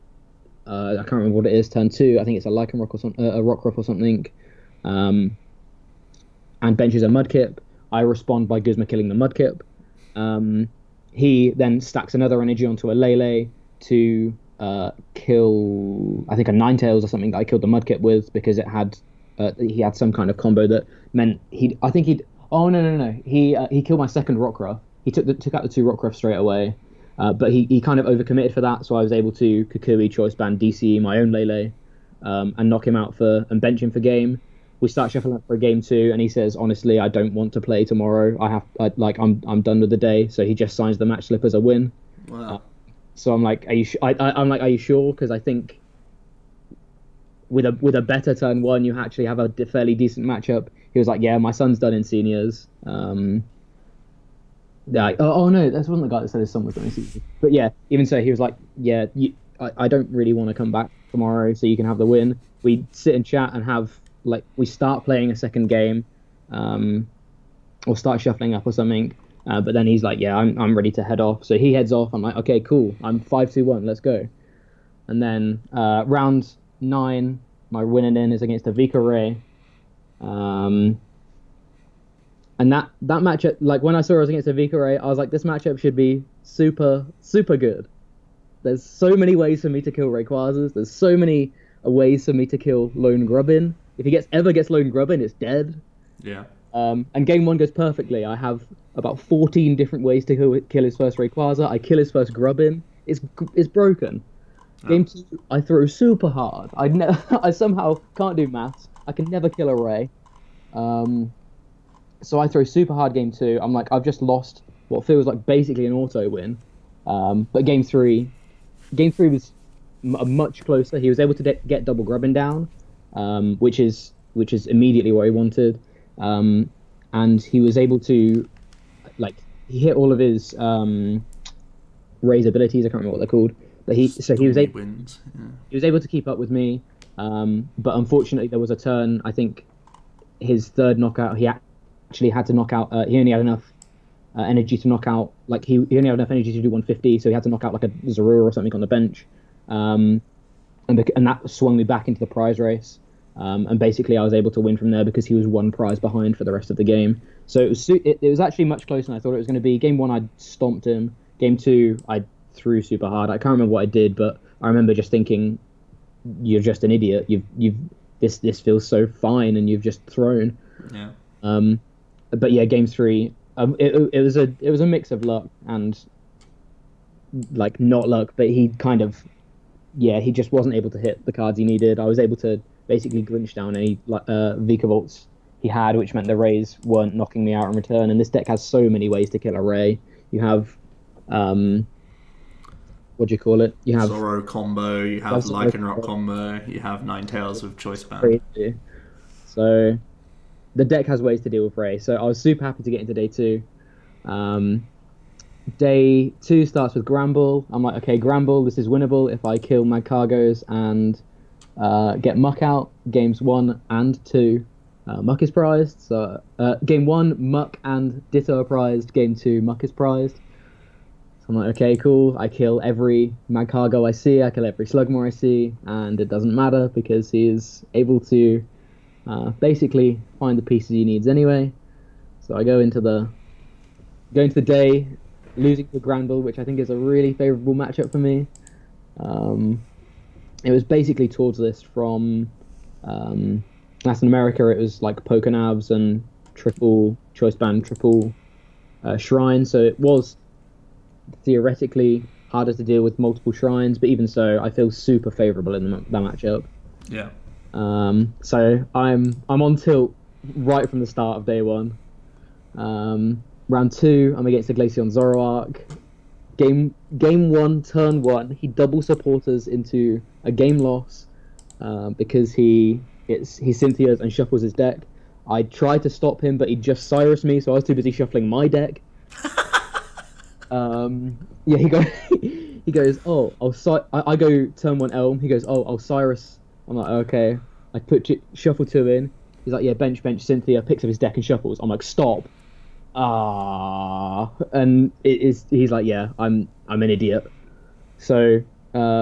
I can't remember what it is. Turn 2. I think it's a Lycanroc or something, a Rockruff or something. And benches a Mudkip. I respond by Guzma killing the Mudkip. He then stacks another energy onto a Lele to kill, I think, a Ninetales or something that I killed the Mudkip with, because it had he had some kind of combo that meant oh no. He killed my second Rockruff. He took out the 2 Rockruff straight away. But he kind of overcommitted for that, so I was able to Kukui, Choice Band, DCE my own Lele, and knock him out and bench him for game. We start shuffling up for game 2, and he says, honestly, I don't want to play tomorrow. I'm done with the day. So he just signs the match slip as a win. Wow. So I'm like, are you sure? Because I think with a better turn 1, you actually have a fairly decent matchup. He was like, yeah, my son's done in seniors. Yeah. Oh no, that wasn't the guy that said his son was done in seniors. But yeah, even so, he was like, yeah, I don't really want to come back tomorrow, so you can have the win. We sit and chat and we start playing a second game, or start shuffling up or something. But then he's like, yeah, I'm ready to head off. So he heads off. I'm like, okay, cool. I'm 5-2-1. Let's go. And then round 9, my winning in is against a Vika Ray. And that matchup, like when I saw it was against a Vika Ray, I was like, this matchup should be super, super good. There's so many ways for me to kill Rayquazas. There's so many ways for me to kill Lone Grubbin. If he ever gets Lone Grubbin, it's dead. Yeah. And game 1 goes perfectly. I have about 14 different ways to kill his first Rayquaza. I kill his first Grubbin. It's broken. Oh. Game 2, I throw super hard. I somehow can't do maths. I can never kill a Ray. So I throw super hard game two. I'm like, I've just lost what feels like basically an auto win. But game three was much closer. He was able to get double grubbing down, which is immediately what he wanted. And he was able to, like, he hit all of his raise abilities. I can't remember what they're called, but he was able wins. Yeah. he was able to keep up with me. But unfortunately, there was a turn. I think his third knockout, he actually had to knock out. He only had enough energy to knock out. Like he only had enough energy to do 150, so he had to knock out like a Zorua or something on the bench. And that swung me back into the prize race. And basically, I was able to win from there because he was one prize behind for the rest of the game. So it was actually much closer than I thought it was going to be. Game one, I stomped him. Game two, I threw super hard. I can't remember what I did, but I remember just thinking, "You're just an idiot. This feels so fine, and you've just thrown." Yeah. But yeah, game three, it was a mix of luck and like not luck, but he just wasn't able to hit the cards he needed. I was able to basically Grinch down any Vika Volts he had, which meant the Rays weren't knocking me out in return. And this deck has so many ways to kill a Ray. You have what do you call it? You have Zorro combo, you have Lycanroc combo, you have Ninetales with Choice Band. So the deck has ways to deal with Ray. So I was super happy to get into day two. Day two starts with Gramble. I'm like, okay, Gramble, this is winnable if I kill my Cargos and get Muck out. Games 1 and 2, Muck is prized. So game 1, Muck and Ditto are prized. Game 2, Muck is prized. So I'm like, okay, cool. I kill every Magcargo I see. I kill every Slugmore I see, and it doesn't matter because he is able to basically find the pieces he needs anyway. So I go into the day losing to Granville, which I think is a really favourable matchup for me. It was basically towards this from Latin America. It was like Pokenavs and triple Choice Band, triple Shrine. So it was theoretically harder to deal with multiple Shrines, but even so, I feel super favourable in that matchup. Yeah. So I'm on tilt right from the start of day one. Round 2, I'm against the Glaceon Zoroark. Game 1, turn 1, he double supporters into a game loss because he Cynthia's and shuffles his deck. I tried to stop him, but he just Cyrus me, so I was too busy shuffling my deck. He goes, oh, I go turn 1 Elm. He goes, oh, I'll Cyrus. I'm like, okay. I put shuffle 2 in. He's like, yeah, bench Cynthia. Picks up his deck and shuffles. I'm like, stop. And he's like, yeah, I'm an idiot. So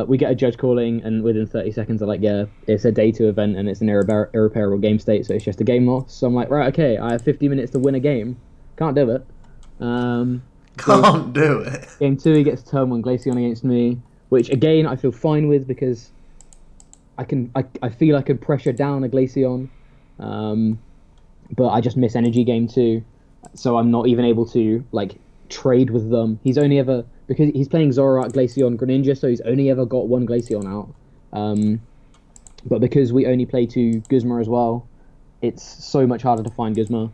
we get a judge calling, and within 30 seconds I'm like, yeah, it's a day 2 event and it's an irreparable game state, so it's just a game loss. So I'm like, right, okay, I have 50 minutes to win a game. Can't do it. Can't do it. Game 2, he gets turn 1 Glaceon against me, which again I feel fine with because I feel I can pressure down a Glaceon, but I just miss energy game 2. So I'm not even able to like trade with them. He's only ever, because he's playing Zoroark, Glaceon, Greninja, so he's only ever got 1 Glaceon out. But because we only play 2 Guzma as well, it's so much harder to find Guzma.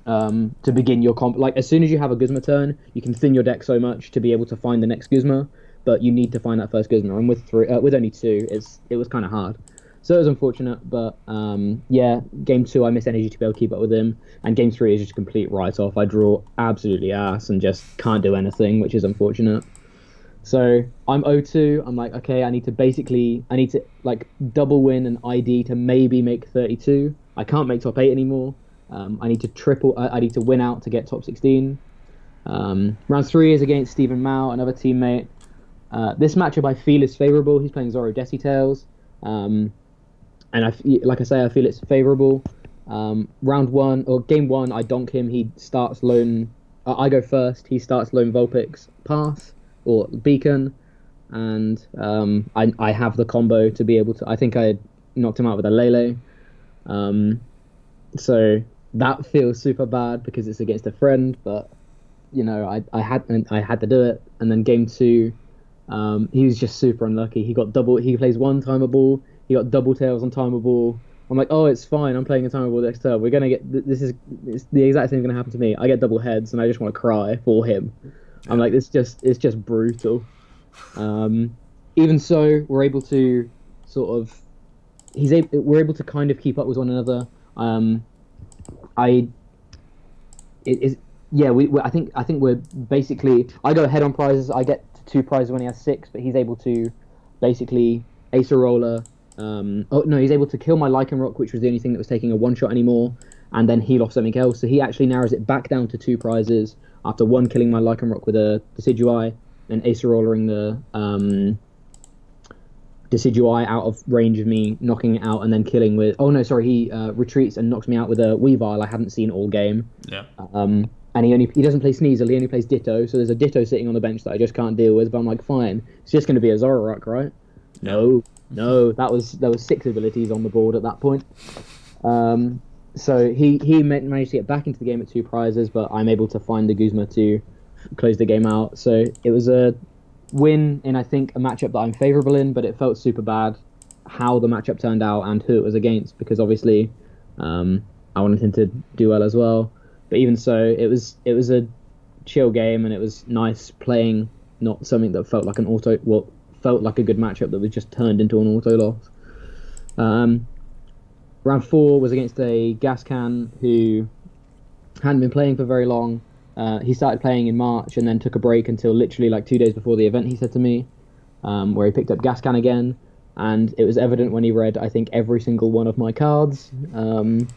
To begin your comp. Like as soon as you have a Guzma turn, you can thin your deck so much to be able to find the next Guzma, but you need to find that first Guzma. And with only 2, it was kind of hard. So it was unfortunate, but yeah, game 2 I miss energy to be able to keep up with him, and game 3 is just a complete write-off. I draw absolutely ass and just can't do anything, which is unfortunate. So I'm 0-2. I'm like, okay, I need to like double win an ID to maybe make 32. I can't make top 8 anymore. I need to win out to get top 16. Round 3 is against Stephen Mao, another teammate. This matchup I feel is favourable. He's playing Zoro Decitails. And I feel it's favourable. Round 1 or game 1, I donk him. He starts lone. I go first. He starts lone Vulpix pass or beacon, and I have the combo to be able to. I think I knocked him out with a Lele. So that feels super bad because it's against a friend, but you know I had to do it. And then game 2, he was just super unlucky. He plays 1 timer ball. He got double tails on timer ball. I'm like, oh, it's fine. I'm playing a timer board next turn. We're gonna get this is it's the exact same gonna happen to me. I get double heads, and I just want to cry for him. I'm Yeah. like, it's just brutal. Even so, we're able to sort of we're able to kind of keep up with one another. I it is yeah I think we're basically I go ahead on prizes. I get two prizes when he has six, but he's able to basically ace a roller. Oh no, he's able to kill my Lycan Rock, which was the only thing that was taking a one shot anymore, and then heal off something else. So he actually narrows it back down to two prizes after one killing my Lycan Rock with a Decidui and ace a rollering the Decidui out of range of me, knocking it out, and then killing with. Oh no, sorry, he retreats and knocks me out with a Weavile I hadn't seen all game. Yeah. And he doesn't play Sneasel, he only plays Ditto, so there's a Ditto sitting on the bench that I just can't deal with. But I'm like, fine, it's just going to be a Zoroark, right? Yeah. No, there was six abilities on the board at that point. So he managed to get back into the game at two prizes, but I'm able to find the Guzma to close the game out. So it was a win in, I think, a matchup that I'm favourable in, but it felt super bad how the matchup turned out and who it was against, because obviously I wanted him to do well as well. But even so, it was a chill game, and it was nice playing not something that felt like felt like a good matchup that was just turned into an auto loss. Round 4 was against a gas can who hadn't been playing for very long. He started playing in March and then took a break until literally like 2 days before the event, he said to me, where he picked up gas can again. And it was evident when he read, I think, every single one of my cards.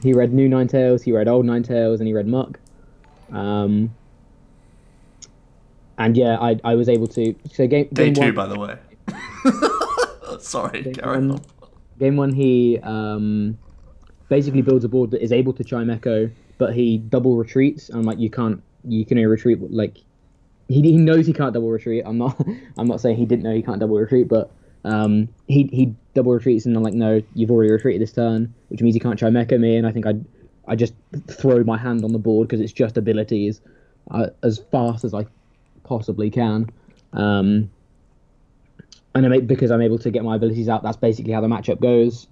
He read new Ninetales, he read old Ninetales, and he read Muck. And yeah, I was able to. So game Day two, one, by the way. Sorry, carry on. Game 1, he basically builds a board that is able to chime echo, but he double retreats. And like, you can only retreat like he knows he can't double retreat. I'm not saying he didn't know he can't double retreat, but he double retreats, and I'm like, no, you've already retreated this turn, which means he can't chime echo me. And I think I just throw my hand on the board because it's just abilities as fast as I possibly can. And because I'm able to get my abilities out, that's basically how the matchup goes.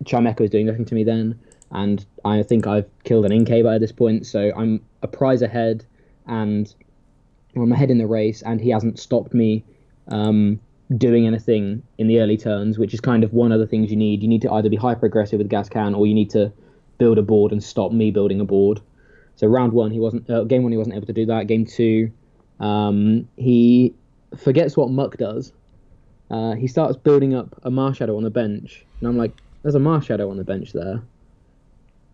Chimeco is doing nothing to me then, and I think I've killed an Inkay by this point, so I'm a prize ahead, and I'm ahead in the race, and he hasn't stopped me doing anything in the early turns, which is kind of one of the things you need. You need to either be hyper aggressive with gas can, or you need to build a board and stop me building a board. So game 1 he wasn't able to do that. Game 2, he forgets what Muck does. He starts building up a Marshadow on the bench, and I'm like, there's a Marshadow on the bench there.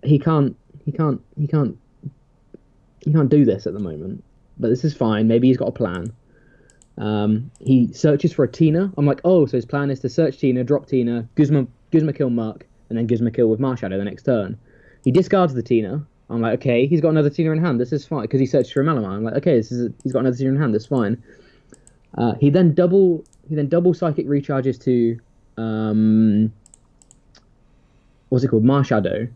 He can't do this at the moment, but this is fine. Maybe he's got a plan. He searches for a Tina. I'm like, oh, so his plan is to search Tina, drop Tina, Guzma kill Muck, and then Guzma kill with Marshadow the next turn. He discards the Tina. I'm like, okay, he's got another Tina in hand. This is fine, because he searched for a Malamar. I'm like, okay, he's got another Tina in hand. That's fine. He then double psychic recharges to what's it called? Marshadow.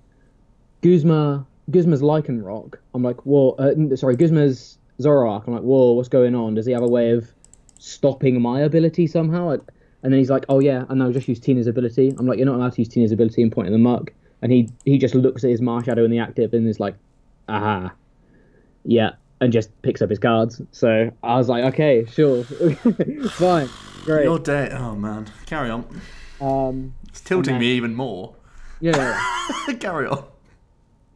Guzma's Lycan Rock. I'm like, whoa. Guzma's Zoroark. I'm like, whoa, what's going on? Does he have a way of stopping my ability somehow? And then he's like, oh yeah, and I'll just use Tina's ability. I'm like, you're not allowed to use Tina's ability, and pointing the Muck. And he just looks at his Marshadow in the active and is like, aha, yeah, and just picks up his cards. So I was like, okay, sure, fine, great. Your day, oh man, carry on. It's tilting me even more. Yeah. Carry on.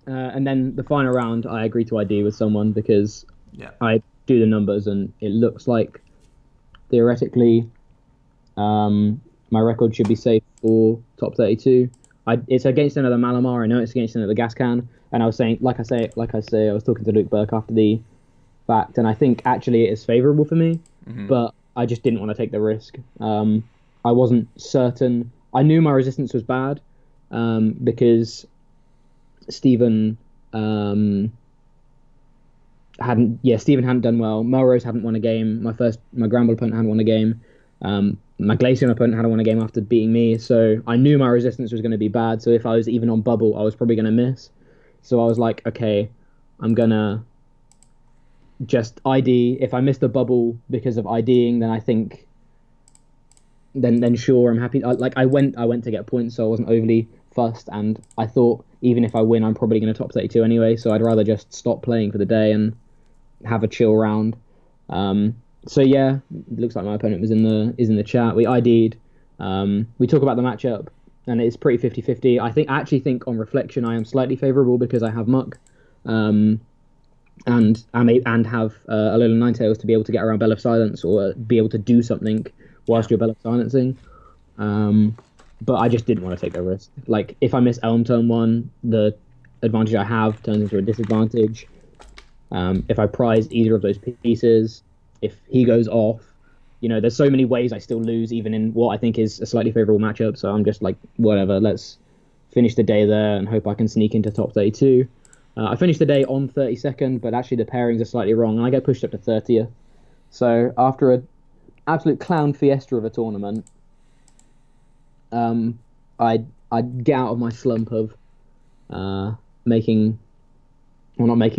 And then the final round, I agree to ID with someone because I do the numbers, and it looks like theoretically my record should be safe for top 32. It's against another Malamar. I know it's against another gas can. And I was saying, like I say, I was talking to Luke Burke after the fact, and I think actually it is favourable for me, but I just didn't want to take the risk. I wasn't certain. I knew my resistance was bad because Stephen hadn't done well. Melrose hadn't won a game. My Gramble opponent hadn't won a game. My Glaceon opponent hadn't won a game after beating me, so I knew my resistance was going to be bad. So if I was even on bubble, I was probably going to miss. So I was like, okay, I'm gonna just ID. If I miss the bubble because of IDing, then I think, then sure, I'm happy. I went to get points, so I wasn't overly fussed, and I thought even if I win, I'm probably going to top 32 anyway, so I'd rather just stop playing for the day and have a chill round. So yeah, it looks like my opponent was in the chat. We ID'd. We talk about the matchup, and it's pretty 50-50. I actually think on reflection, I am slightly favourable because I have Muck, and have a little Ninetales to be able to get around Bell of Silence or be able to do something whilst you're Bell of Silencing. But I just didn't want to take that risk. Like, if I miss Elm turn 1, the advantage I have turns into a disadvantage. If I prize either of those pieces, if he goes off, there's so many ways I still lose, even in what I think is a slightly favourable matchup. So I'm just like, whatever, let's finish the day there and hope I can sneak into top 32. I finished the day on 32nd, but actually the pairings are slightly wrong, and I get pushed up to 30th. So after an absolute clown fiesta of a tournament, I'd get out of my slump of not making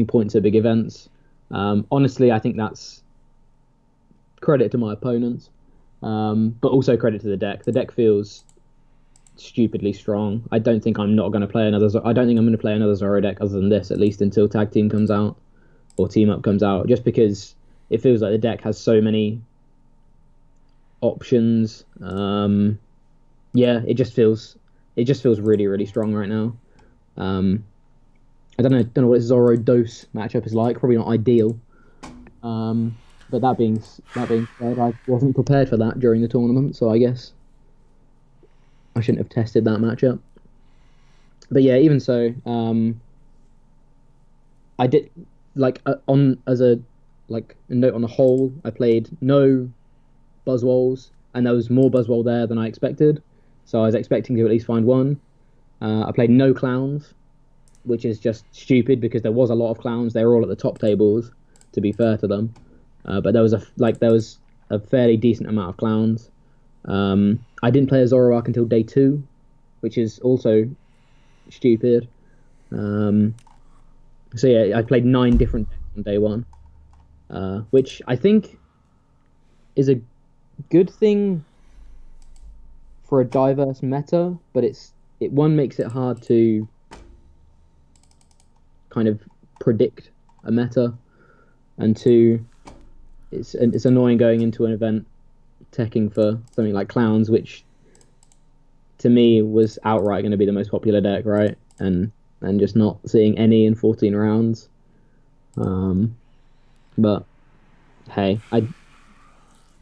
points at big events. Honestly, I think that's credit to my opponents, but also credit to the deck. The deck feels stupidly strong. I don't think I'm going to play another Zoro deck other than this, at least until Tag Team comes out or Team Up comes out, just because it feels like the deck has so many options. It just feels really, really strong right now. I don't know what Zoro Dose matchup is like. Probably not ideal. But that being said, I wasn't prepared for that during the tournament, so I guess I shouldn't have tested that matchup. But yeah, even so, I did as a note on the whole, I played no Buzzwoles, and there was more Buzzwole there than I expected. So I was expecting to at least find one. I played no Clowns, which is just stupid because there was a lot of Clowns. They were all at the top tables, to be fair to them. But there was a fairly decent amount of Clowns. I didn't play a Zoroark until day 2, which is also stupid. So yeah, I played 9 different decks on day 1, which I think is a good thing for a diverse meta, but it makes it hard to kind of predict a meta, and 2, it's annoying going into an event teching for something like Clowns, which to me was outright going to be the most popular deck, right? And just not seeing any in 14 rounds. But hey,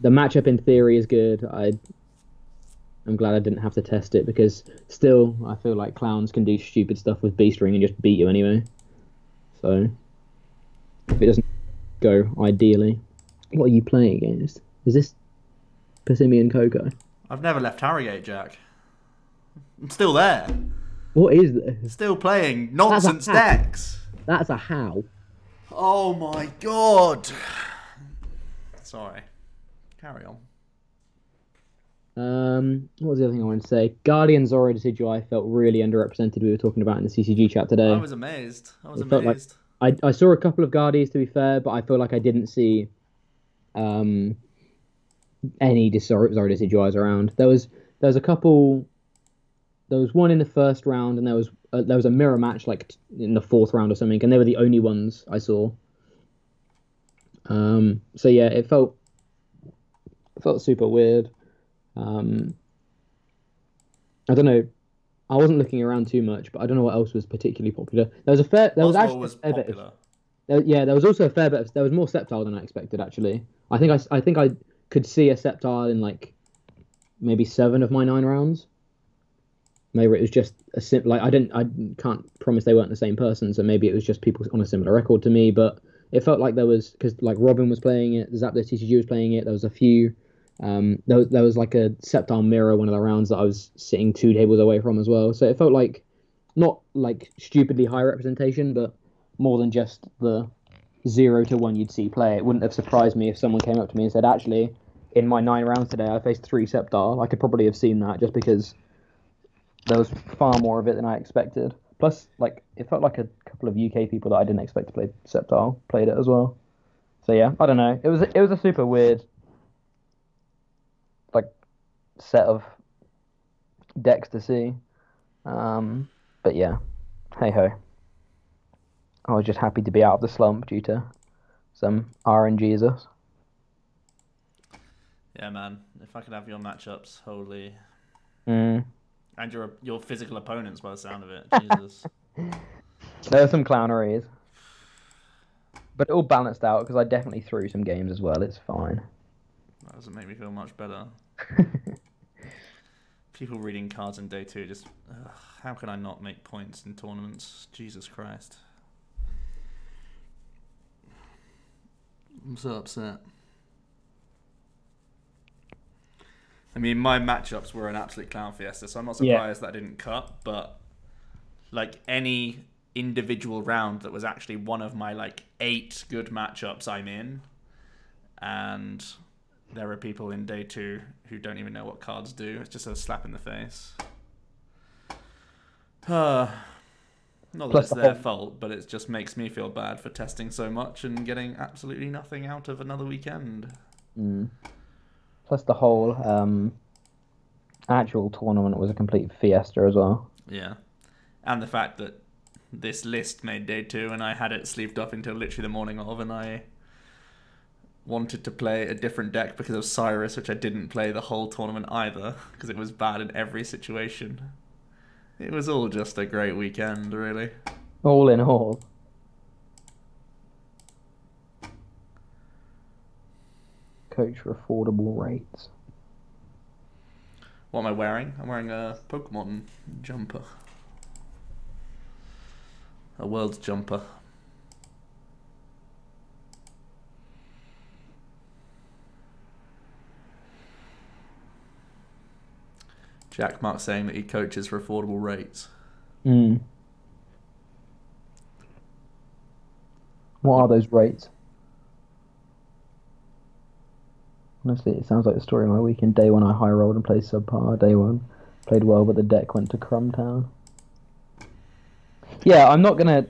the matchup in theory is good. I'm glad I didn't have to test it, because still I feel like Clowns can do stupid stuff with Beast Ring and just beat you anyway. So if it doesn't go ideally. What are you playing against? Is this Persimmon Coco? I've never left Harrogate, Jack. I'm still there. What is this? Still playing nonsense decks. That's a how. Oh my god. Sorry. Carry on. What was the other thing I wanted to say? Guardian Zoro Decidueye felt really underrepresented. We were talking about in the CCG chat today. I was amazed. I saw a couple of Guardians, to be fair, but I feel like I didn't see any Zoro Decidueyes around. There was a couple. There was one in the first round, and there was a mirror match like in the 4th round or something, and they were the only ones I saw. So yeah, it felt super weird. I don't know. I wasn't looking around too much, but I don't know what else was particularly popular. There was actually a fair bit of, there was also a fair bit of, there was more Sceptile than I expected, actually. I think I could see a Sceptile in like maybe 7 of my 9 rounds. Maybe it was just a I can't promise they weren't the same person, so maybe it was just people on a similar record to me, but it felt like there was, because like Robin was playing it, Zapdos TCG was playing it, there was a few. There was like a Sceptile mirror one of the rounds that I was sitting 2 tables away from as well. So it felt like not like stupidly high representation, but more than just the 0 to 1 you'd see play. It wouldn't have surprised me if someone came up to me and said, actually, in my 9 rounds today, I faced 3 Sceptile. I could probably have seen that just because there was far more of it than I expected. Plus, like, it felt like a couple of UK people that I didn't expect to play Sceptile played it as well. So yeah, I don't know. It was a super weird set of decks to see. But yeah, hey ho. I was just happy to be out of the slump due to some RNGesus. Yeah, man. If I could have your matchups, holy, Mm. and your physical opponents by the sound of it, Jesus. There were some clowneries, but it all balanced out because I definitely threw some games as well. It's fine. That doesn't make me feel much better. People reading cards in day 2 just... how can I not make points in tournaments? Jesus Christ. I'm so upset. I mean, my matchups were an absolute clown fiesta, so I'm not surprised that I didn't cut, but like any individual round that was actually one of my like 8 good matchups I'm in, and there are people in day 2 who don't even know what cards do. It's just a slap in the face. Not that it's their fault, but it just makes me feel bad for testing so much and getting absolutely nothing out of another weekend. Plus the whole actual tournament was a complete fiesta as well. Yeah. And the fact that this list made day 2 and I had it sleeved up until literally the morning of, and I wanted to play a different deck because of Cyrus, which I didn't play the whole tournament either because it was bad in every situation. It was all just a great weekend, really. All in all. Coach for affordable rates. What am I wearing? I'm wearing a Pokemon jumper. A World's jumper. Jack Mark saying that he coaches for affordable rates. What are those rates? Honestly, it sounds like the story of my weekend. Day 1, I high rolled and played subpar. Day 1, played well, but the deck went to Crumtown. Yeah, I'm not gonna.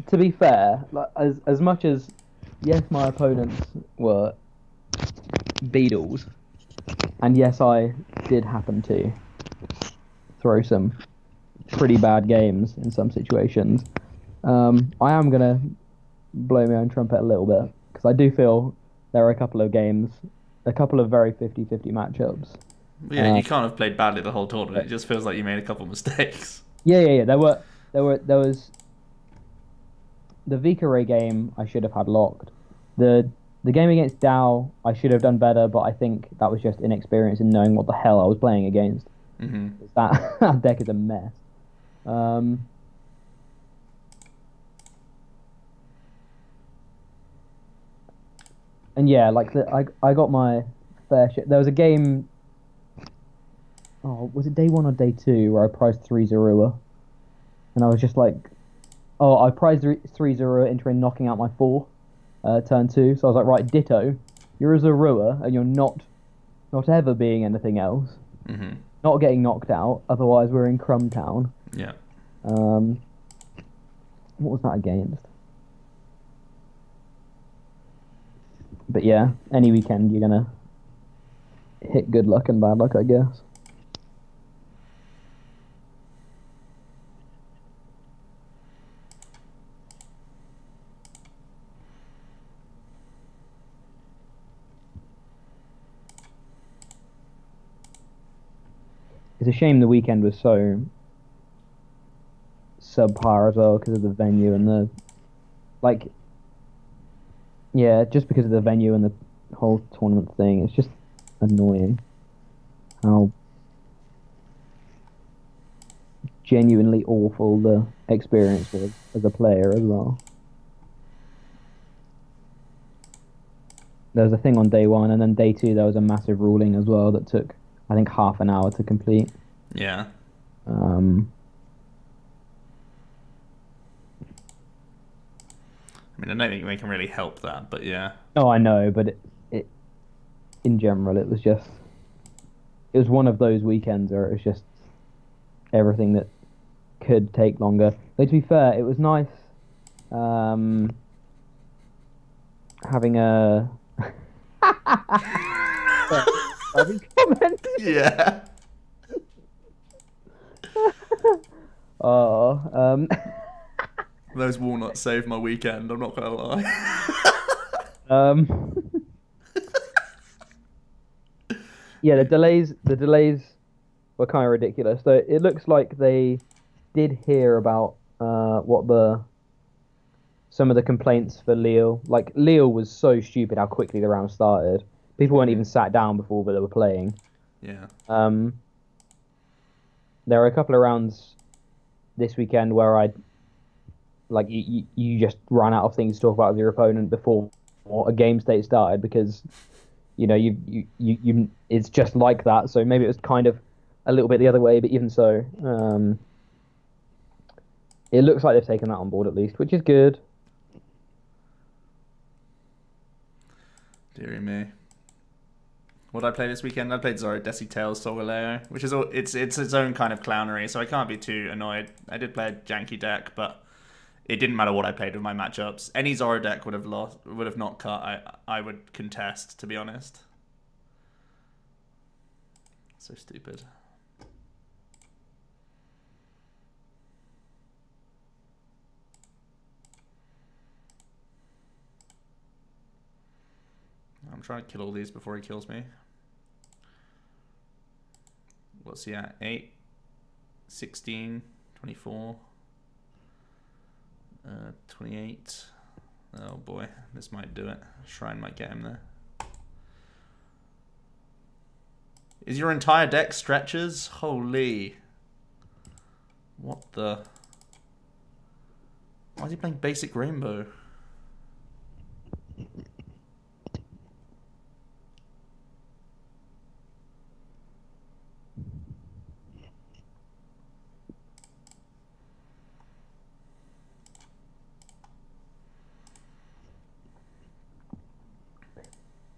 To be fair, like, as much as yes, my opponents were Beatles, and yes, I did happen to throw some pretty bad games in some situations. I am gonna blow my own trumpet a little bit because I do feel there are a couple of games, a couple of very 50-50 matchups. Yeah, you can't have played badly the whole tournament. It just feels like you made a couple of mistakes. Yeah. There was the Vika Ray game I should have had locked. The game against Dow I should have done better, but I think that was just inexperience in knowing what the hell I was playing against. That deck is a mess. And yeah, like I got my fair share. There was a game. Oh, was it day 1 or day 2 where I prized 3 Zorua? And I was just like, oh, I prized 3 Zorua into knocking out my 4 turn 2. So I was like, right, ditto. You're a Zorua and you're not ever being anything else. Not getting knocked out. Otherwise, we're in Crumtown. Yeah. What was that against? But yeah, any weekend you're gonna hit good luck and bad luck, I guess. It's a shame the weekend was so subpar as well because of the venue and the just because of the venue and the whole tournament thing. It's just annoying how genuinely awful the experience was as a player as well. There was a thing on day 1, and then day 2 there was a massive ruling as well that took, I think, half an hour to complete. Yeah. I mean, I don't think we can really help that, but yeah. No, I know, but it in general, it was one of those weekends where it was just everything that could take longer. Though to be fair, it was nice having a Yeah. Oh, Those walnuts saved my weekend, I'm not gonna lie. um, yeah, the delays were kind of ridiculous. So it looks like they did hear about what the some of the complaints for Lille. Like Lille was so stupid how quickly the round started. People weren't even sat down before, but they were playing. Yeah. There are a couple of rounds this weekend where I like you just run out of things to talk about with your opponent before a game state started because you it's just like that. So maybe it was kind of a little bit the other way, but even so, it looks like they've taken that on board at least, which is good. Deary me. What did I play this weekend? I played Zoro, Desi Tails, Solgaleo, which is it's its own kind of clownery, so I can't be too annoyed. I did play a janky deck, but it didn't matter what I played with my matchups. Any Zoro deck would have not cut. I would contest, to be honest. So stupid. I'm trying to kill all these before he kills me. What's he at? 8, 16, 24, 28. Oh boy, this might do it. Shrine might get him there. Is your entire deck stretchers? Holy. What the? Why is he playing basic rainbow?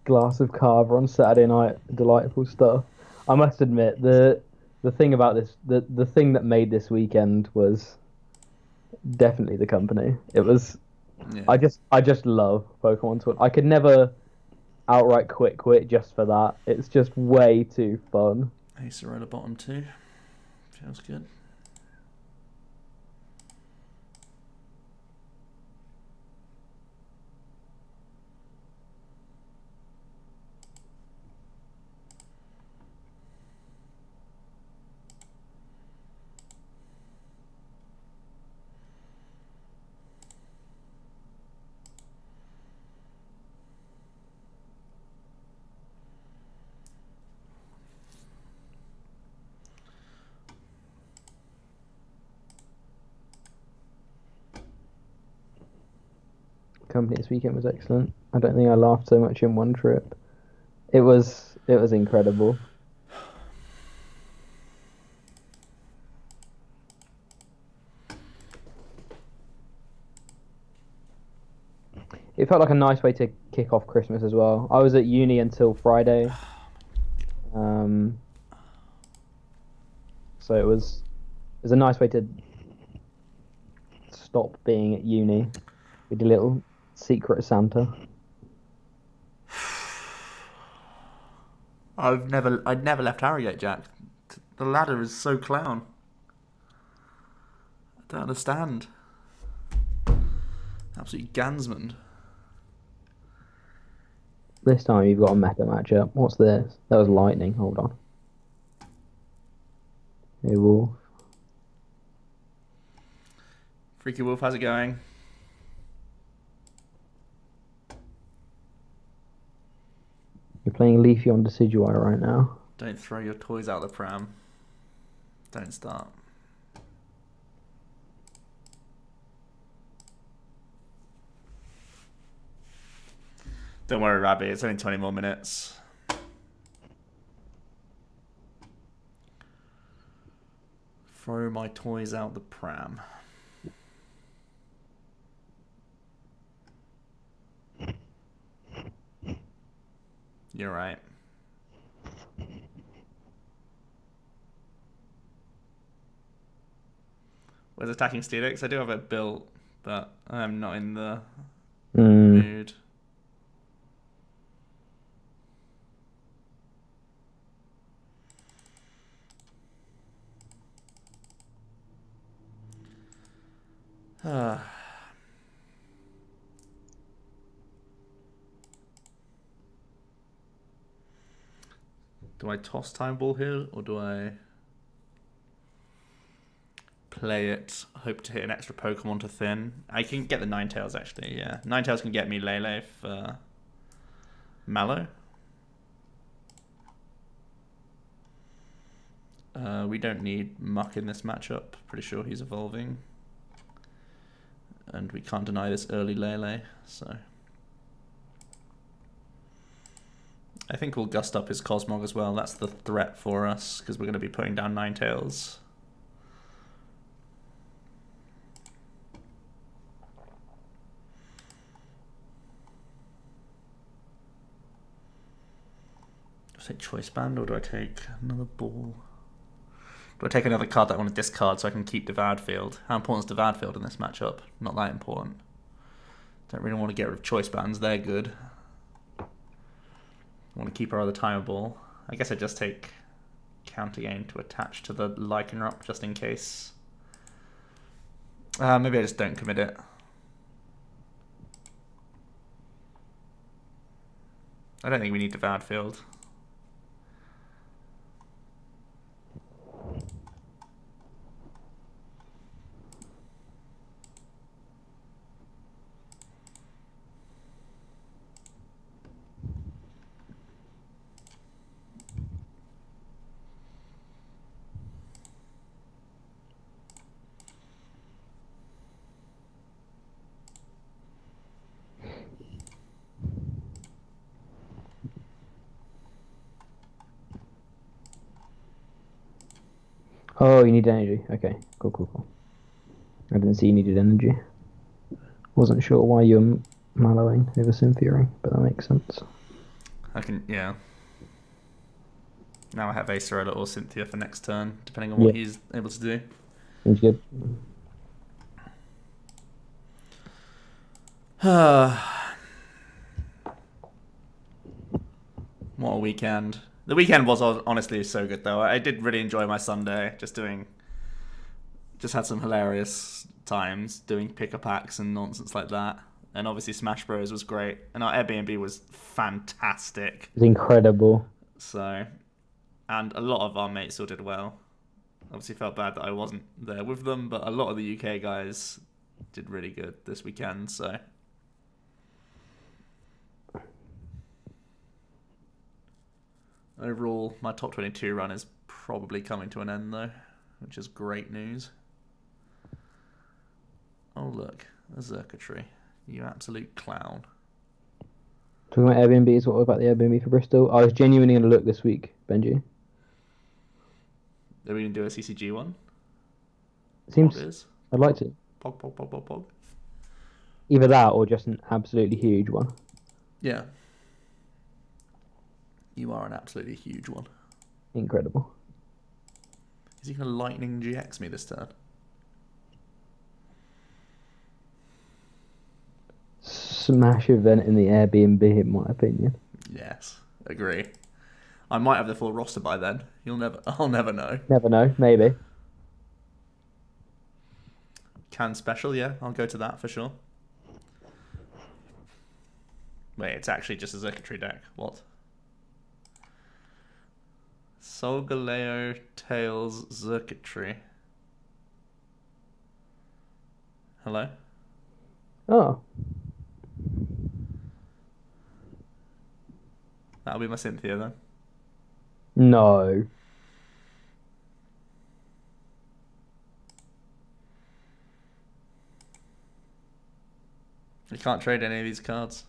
Glass of Carver on Saturday night, delightful stuff. I must admit the thing about this the thing that made this weekend was definitely the company. It was Yeah. I just love Pokemon Tour. I could never outright quit just for that. It's just way too fun. Acerella bottom 2. Feels good. Company this weekend was excellent. I don't think I laughed so much in one trip. It was incredible. It felt like a nice way to kick off Christmas as well. I was at uni until Friday. So it was a nice way to stop being at uni. We did a little secret Santa. I'd never left Harrogate, Jack. The ladder is so clown. I don't understand. Absolutely Gansman. This time you've got a meta matchup. What's this? That was lightning. Hold on. Hey, Wolf. Freaky Wolf, how's it going? You're playing Leafy on Decidueye right now. Don't throw your toys out the pram. Don't start. Don't worry, Rabbit. It's only 20 more minutes. Throw my toys out the pram. You're right. Where's attacking Steelix? I do have it built, but I'm not in the mood. Uh, do I toss Time Ball here, or do I play it, hope to hit an extra Pokemon to thin? I can get the Ninetales, actually, yeah. Ninetales can get me Lele for Mallow. We don't need Muck in this matchup. Pretty sure he's evolving. And we can't deny this early Lele, so... I think we'll gust up his Cosmog as well. That's the threat for us, because we're going to be putting down Ninetales. Do I take Choice Band, or do I take another ball? Do I take another card that I want to discard so I can keep Devoured Field? How important is Devoured Field in this matchup? Not that important. Don't really want to get rid of Choice Bands, they're good. I want to keep our other Timer Ball. I guess I just take Counter Gain to attach to the Lycanroc just in case. Maybe I just don't commit it. I don't think we need Devoured Field. Oh, you need energy. Okay, cool. I didn't see you needed energy. Wasn't sure why you're Mallowing over Synfury, but that makes sense. I can, yeah. Now I have Acerola or Cynthia for next turn, depending on what he's able to do. Seems good. What a weekend. The weekend was honestly so good, though. I did really enjoy my Sunday, just had some hilarious times doing pick-up packs and nonsense like that. And obviously Smash Bros was great, and our Airbnb was fantastic. It's incredible. So, and a lot of our mates still did well. Obviously felt bad that I wasn't there with them, but a lot of the UK guys did really good this weekend, so... Overall, my top 22 run is probably coming to an end, though, which is great news. Oh, look, a Zerkatry. You absolute clown. Talking about Airbnbs, what about the Airbnb for Bristol? I was genuinely going to look this week, Benji. Are we going to do a CCG one? Seems... I'd like to. Pog. Either that or just an absolutely huge one. Yeah. You are an absolutely huge one. Incredible. Is he going to Lightning GX me this turn? Smash event in the Airbnb, in my opinion. Yes, agree. I might have the full roster by then. I'll never know. Never know, maybe. Can special, yeah. I'll go to that for sure. Wait, it's actually just a Zerkatry deck. What? Solgaleo, Tails, Zerkatry. Hello? Oh. That'll be my Cynthia then. No. You can't trade any of these cards.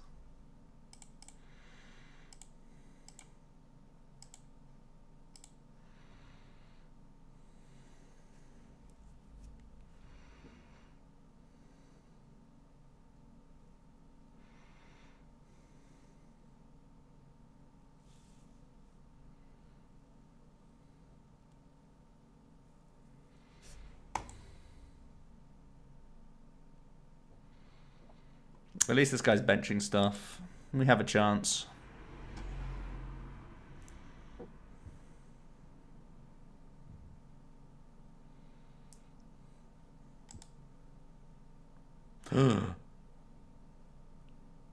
At least this guy's benching stuff. We have a chance.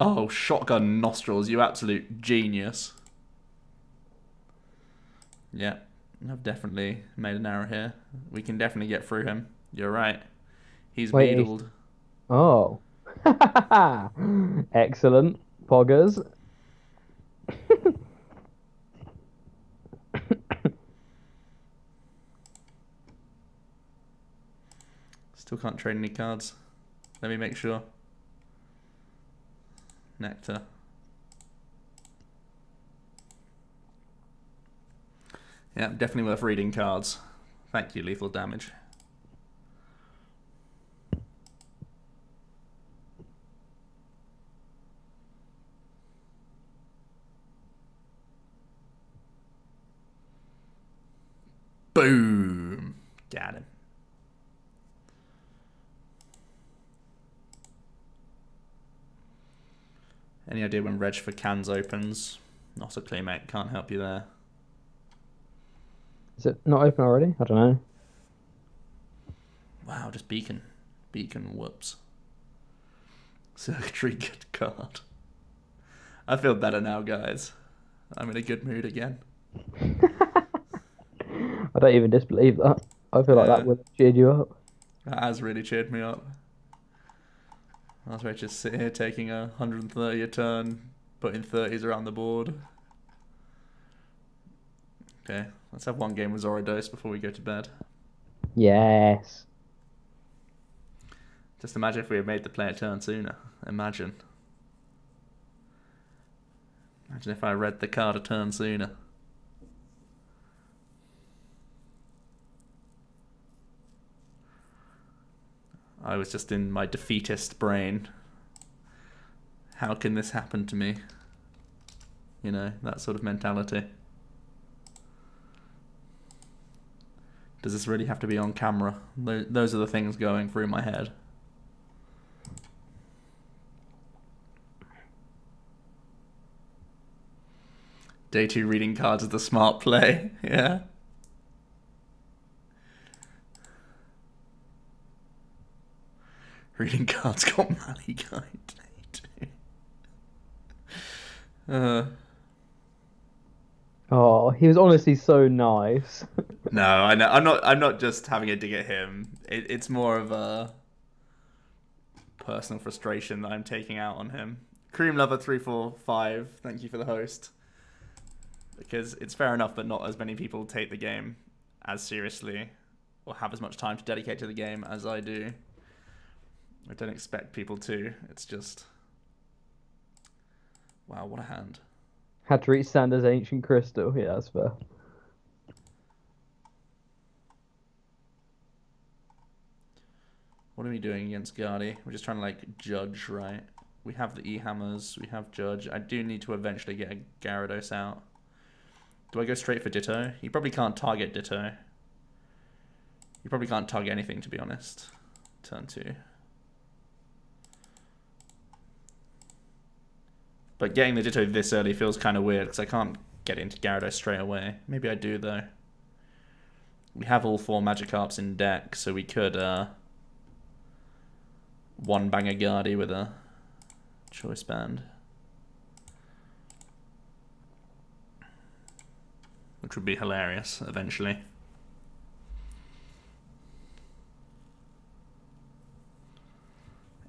Oh, shotgun nostrils, you absolute genius. Yeah, I've definitely made an error here. We can definitely get through him. You're right. He's Wait, wheedled. oh. Excellent. Poggers. Still can't trade any cards. Let me make sure. Nectar. Yeah, definitely worth reading cards. Thank you, lethal damage. Boom! Got him. Any idea when Reg for Cans opens? Not a clue, mate. Can't help you there. Is it not open already? I don't know. Wow, just beacon. Beacon, whoops. Circuitry, good card. I feel better now, guys. I'm in a good mood again. I don't even disbelieve that. I feel like that would have cheered you up. That has really cheered me up. I was ready to sit here taking a 130 a turn, putting 30s around the board. Okay, let's have one game with Zorodos before we go to bed. Yes. Just imagine if we had made the play a turn sooner. Imagine. Imagine if I read the card a turn sooner. I was just in my defeatist brain. How can this happen to me? You know, that sort of mentality. Does this really have to be on camera? Those are the things going through my head. Day 2 reading cards is the smart play, yeah? Reading cards got Malachite. Oh, he was honestly so nice. No, I know. I'm not just having a dig at him. It's more of a personal frustration that I'm taking out on him. Cream Lover 345. Thank you for the host. Because it's fair enough, but not as many people take the game as seriously or have as much time to dedicate to the game as I do. I don't expect people to. It's just... Wow, what a hand. Had to reach Sanders' Ancient Crystal. Yeah, that's fair. What are we doing against Guardy? We're just trying to, like, judge, right? We have the E-Hammers. We have Judge. I do need to eventually get a Gyarados out. Do I go straight for Ditto? You probably can't target Ditto. You probably can't target anything, to be honest. Turn 2. But getting the Ditto this early feels kind of weird because I can't get into Gyarados straight away. Maybe I do, though. We have all 4 Magikarps in deck, so we could one-bang a Guardy with a Choice Band. Which would be hilarious, eventually.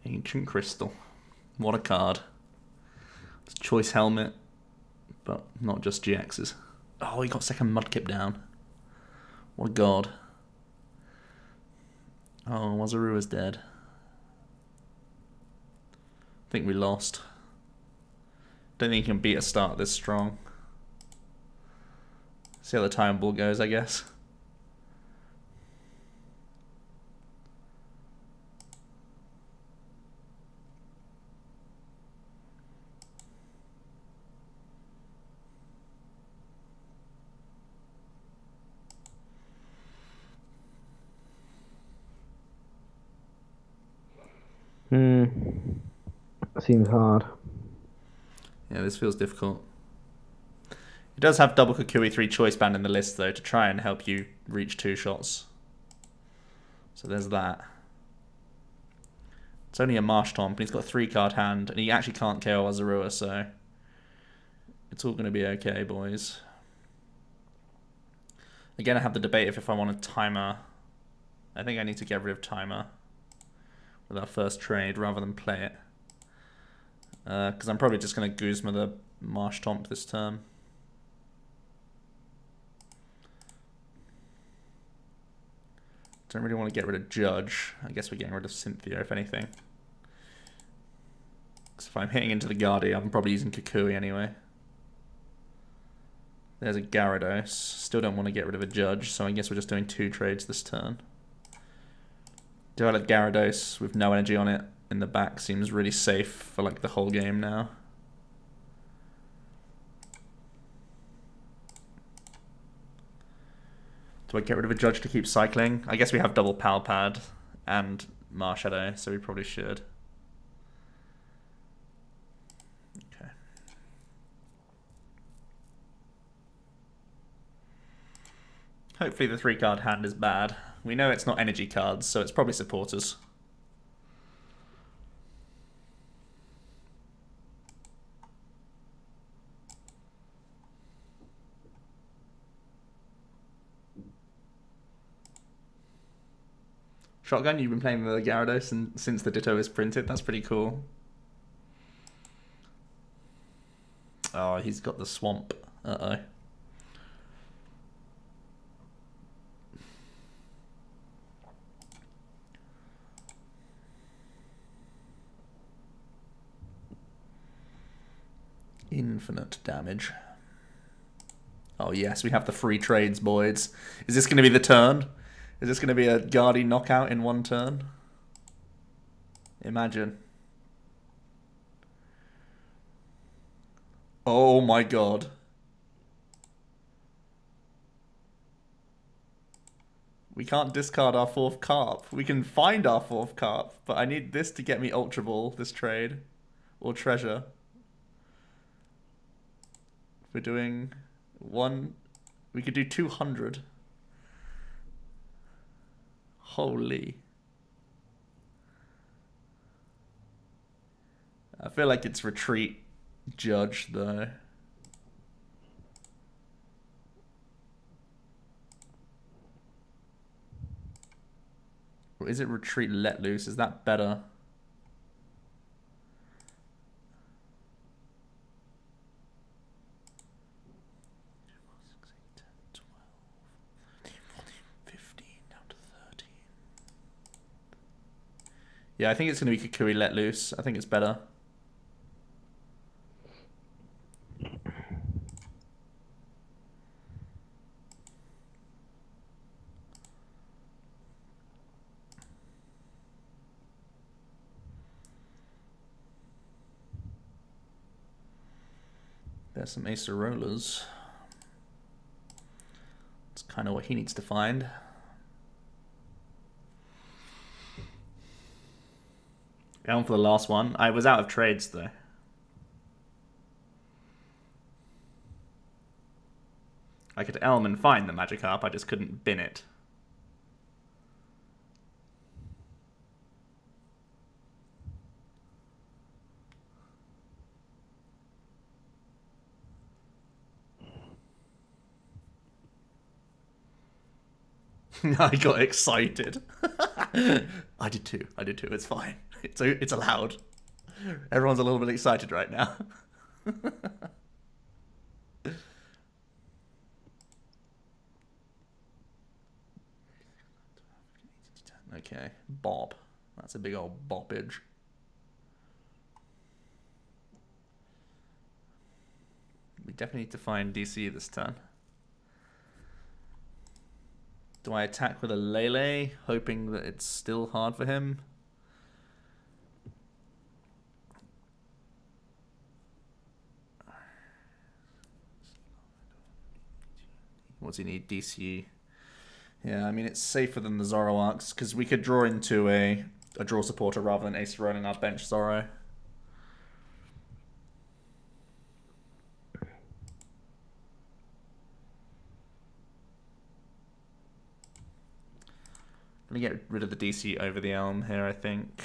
Ancient Crystal. What a card. It's Choice Helmet, but not just GXs. Oh, he got second Mudkip down. What a god. Oh, Wazuru is dead. I think we lost. Don't think he can beat a start this strong. See how the time ball goes, I guess. Seems hard. Yeah, this feels difficult. It does have double Kukui 3 Choice Band in the list, though, to try and help you reach 2 shots. So there's that. It's only a Marsh Tomp, and he's got a 3-card hand, and he actually can't KO Azarua, so it's all going to be okay, boys. Again, I have the debate if I want a Timer. I think I need to get rid of Timer with our first trade rather than play it. Because I'm probably just going to Guzma the Marsh Tomp this turn. Don't really want to get rid of Judge. I guess we're getting rid of Cynthia, if anything. Because if I'm hitting into the Guardi, I'm probably using Kukui anyway. There's a Gyarados. Still don't want to get rid of a Judge, so I guess we're just doing 2 trades this turn. Do I let Gyarados with no energy on it in the back? Seems really safe for like the whole game now. Do I get rid of a Judge to keep cycling? I guess we have double Pal Pad and Marshadow, so we probably should. Okay. Hopefully the 3-card hand is bad. We know it's not energy cards, so it's probably supporters. Shotgun, you've been playing the Gyarados since the Ditto is printed. That's pretty cool. Oh, he's got the Swamp. Uh-oh. Infinite damage. Oh yes, we have the free trades, boys. Is this going to be the turn? Is this going to be a Guardi knockout in 1 turn? Imagine. Oh my god. We can't discard our 4th Carp. We can find our 4th Carp, but I need this to get me Ultra Ball, this trade. Or Treasure. We're doing 1... We could do 200. Holy. I feel like it's Retreat Judge, though. Or is it Retreat Let Loose? Is that better? Yeah, I think it's going to be Kukui Let Loose. I think it's better. There's some Acerolas. That's kind of what he needs to find. Elm for the last one. I was out of trades though. I could Elm and find the Magikarp, I just couldn't bin it. I got excited. I did too. It's fine. It's allowed. Everyone's a little bit excited right now. Okay, Bob. That's a big old boppage. We definitely need to find DC this turn. Do I attack with a Lele, hoping that it's still hard for him? What's he need? DC. Yeah, I mean, it's safer than the Zoroarks, because we could draw into a draw supporter rather than Ace running our bench Zoro. I'm going to get rid of the DC over the Elm here, I think.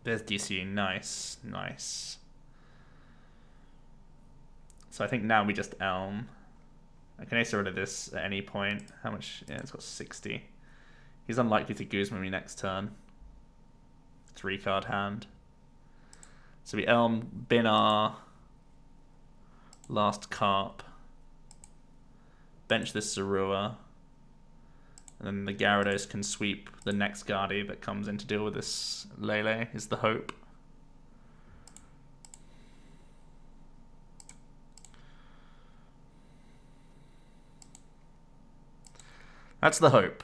There's DC. Nice, nice. So I think now we just Elm. I can ace rid of this at any point. How much? Yeah, it's got 60. He's unlikely to Guzma me next turn. 3-card hand. So we Elm, bin our last Carp. Bench this Zorua. And then the Gyarados can sweep the next Guardy that comes in to deal with this Lele, is the hope. That's the hope.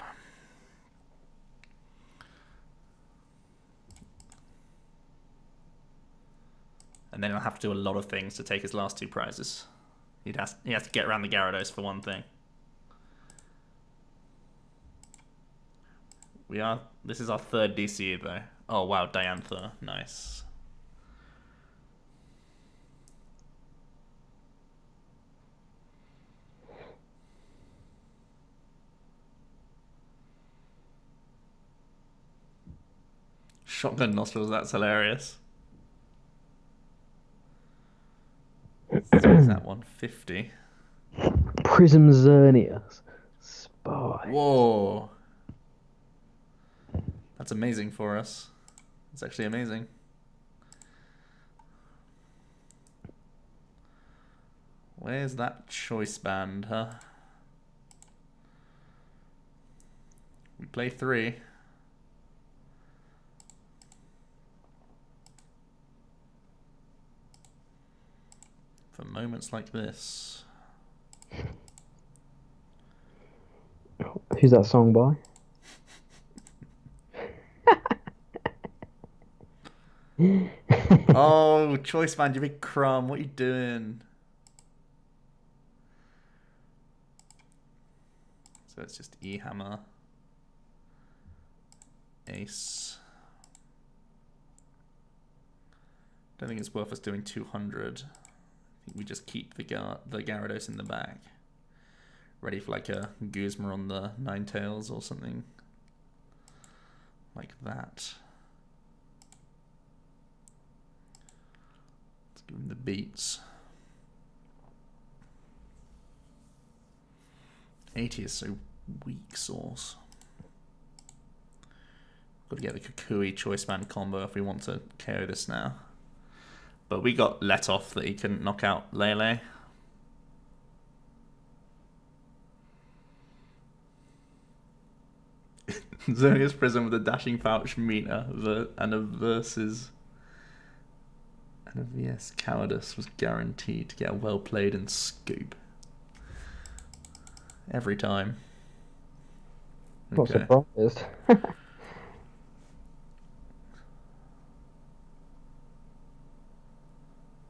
And then he'll have to do a lot of things to take his last 2 prizes. He has to get around the Gyarados for one thing. This is our 3rd DCE though. Oh wow, Diantha, nice. Shotgun nostrils, that's hilarious. So is that 150? Prism Xerneas. Spy. Whoa. That's amazing for us. It's actually amazing. Where's that choice band, huh? We play 3. For moments like this. Who's that song by? Oh, choice band, you big crumb. What are you doing? So it's just E hammer. Ace. Don't think it's worth us doing 200. I think we just keep the Gyarados in the back. Ready for like a Guzma on the Ninetales or something. Like that. Let's give him the beats. 80 is so weak sauce. Got to get the Kukui choice band combo if we want to KO this now. But we got let off that he couldn't knock out Lele. Xerneas Prism with a dashing pouch meter and a versus and a VS cowardice was guaranteed to get a well played and scoop. Every time. Not surprised.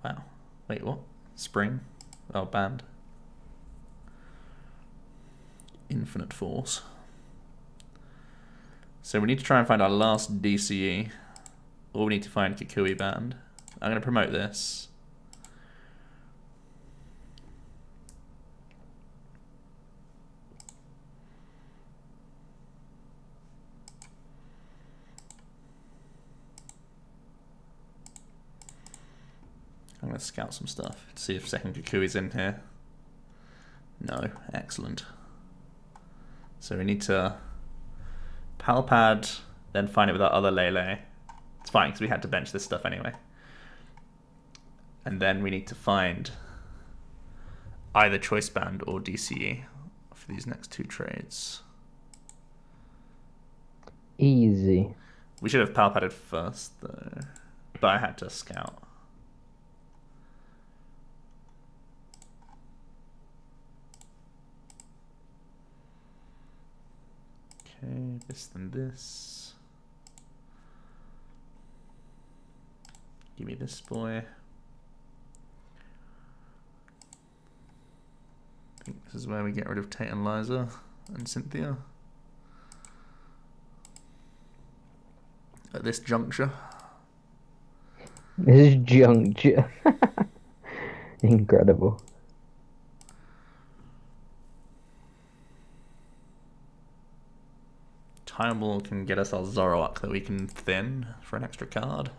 Wow. Wait, what? Spring? Oh, banned. Infinite Force. So we need to try and find our last DCE. Or we need to find Kukui band. I'm going to promote this. I'm going to scout some stuff to see if second Kukui's in here. No, excellent. So we need to Palpad, then find it with our other Lele. It's fine because we had to bench this stuff anyway. And then we need to find either Choice Band or DCE for these next 2 trades. Easy. We should have Palpaded first though, but I had to scout. Okay, this then this. Give me this boy. I think this is where we get rid of Tate and Liza and Cynthia. At this juncture. This is juncture. Incredible. Time Ball can get us our Zoroark that we can thin for an extra card.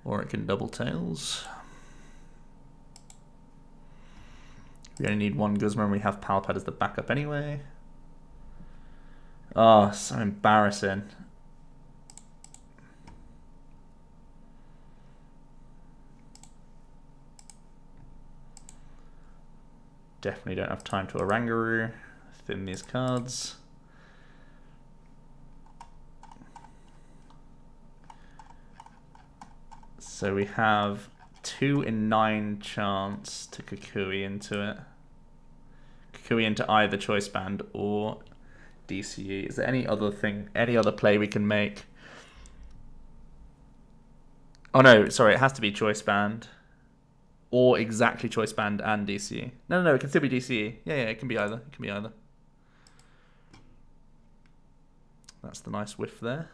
Or it can double tails. We only need one Guzma and we have Palpad as the backup anyway. Oh, so embarrassing. Definitely don't have time to Orangaroo. Thin these cards. So we have 2 in 9 chance to Kukui into it. Kukui into either Choice Band or DCE. Is there any other thing, any other play we can make? Oh no, sorry, it has to be Choice Band. Or exactly Choice Band and DCE. No, it can still be DCE. Yeah, it can be either. It can be either. That's the nice whiff there.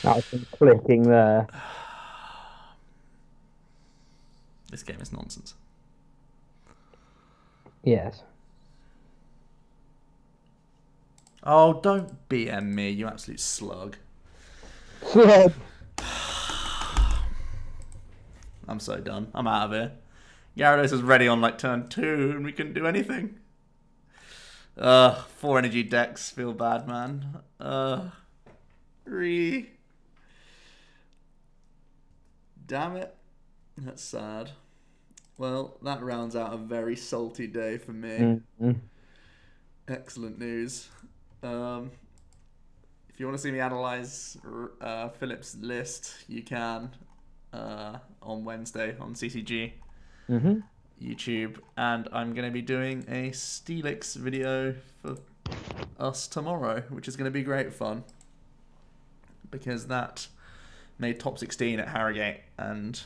That was some clicking there. This game is nonsense. Yes. Oh, don't BM me, you absolute slug. Slug. I'm so done. I'm out of here. Gyarados is ready on like turn 2 and we couldn't do anything. 4 energy decks. Feel bad, man. 3. Damn it. That's sad. Well, that rounds out a very salty day for me. Mm-hmm. Excellent news. If you want to see me analyze Philip's list, you can on Wednesday on CCG YouTube, and I'm going to be doing a Steelix video for us tomorrow, which is going to be great fun because that made top 16 at Harrogate and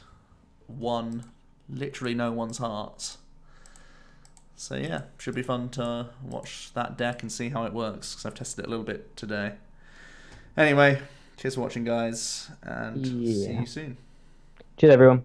won literally no one's hearts. So yeah, should be fun to watch that deck and see how it works, because I've tested it a little bit today. Anyway, cheers for watching, guys, and see you soon. Cheers, everyone.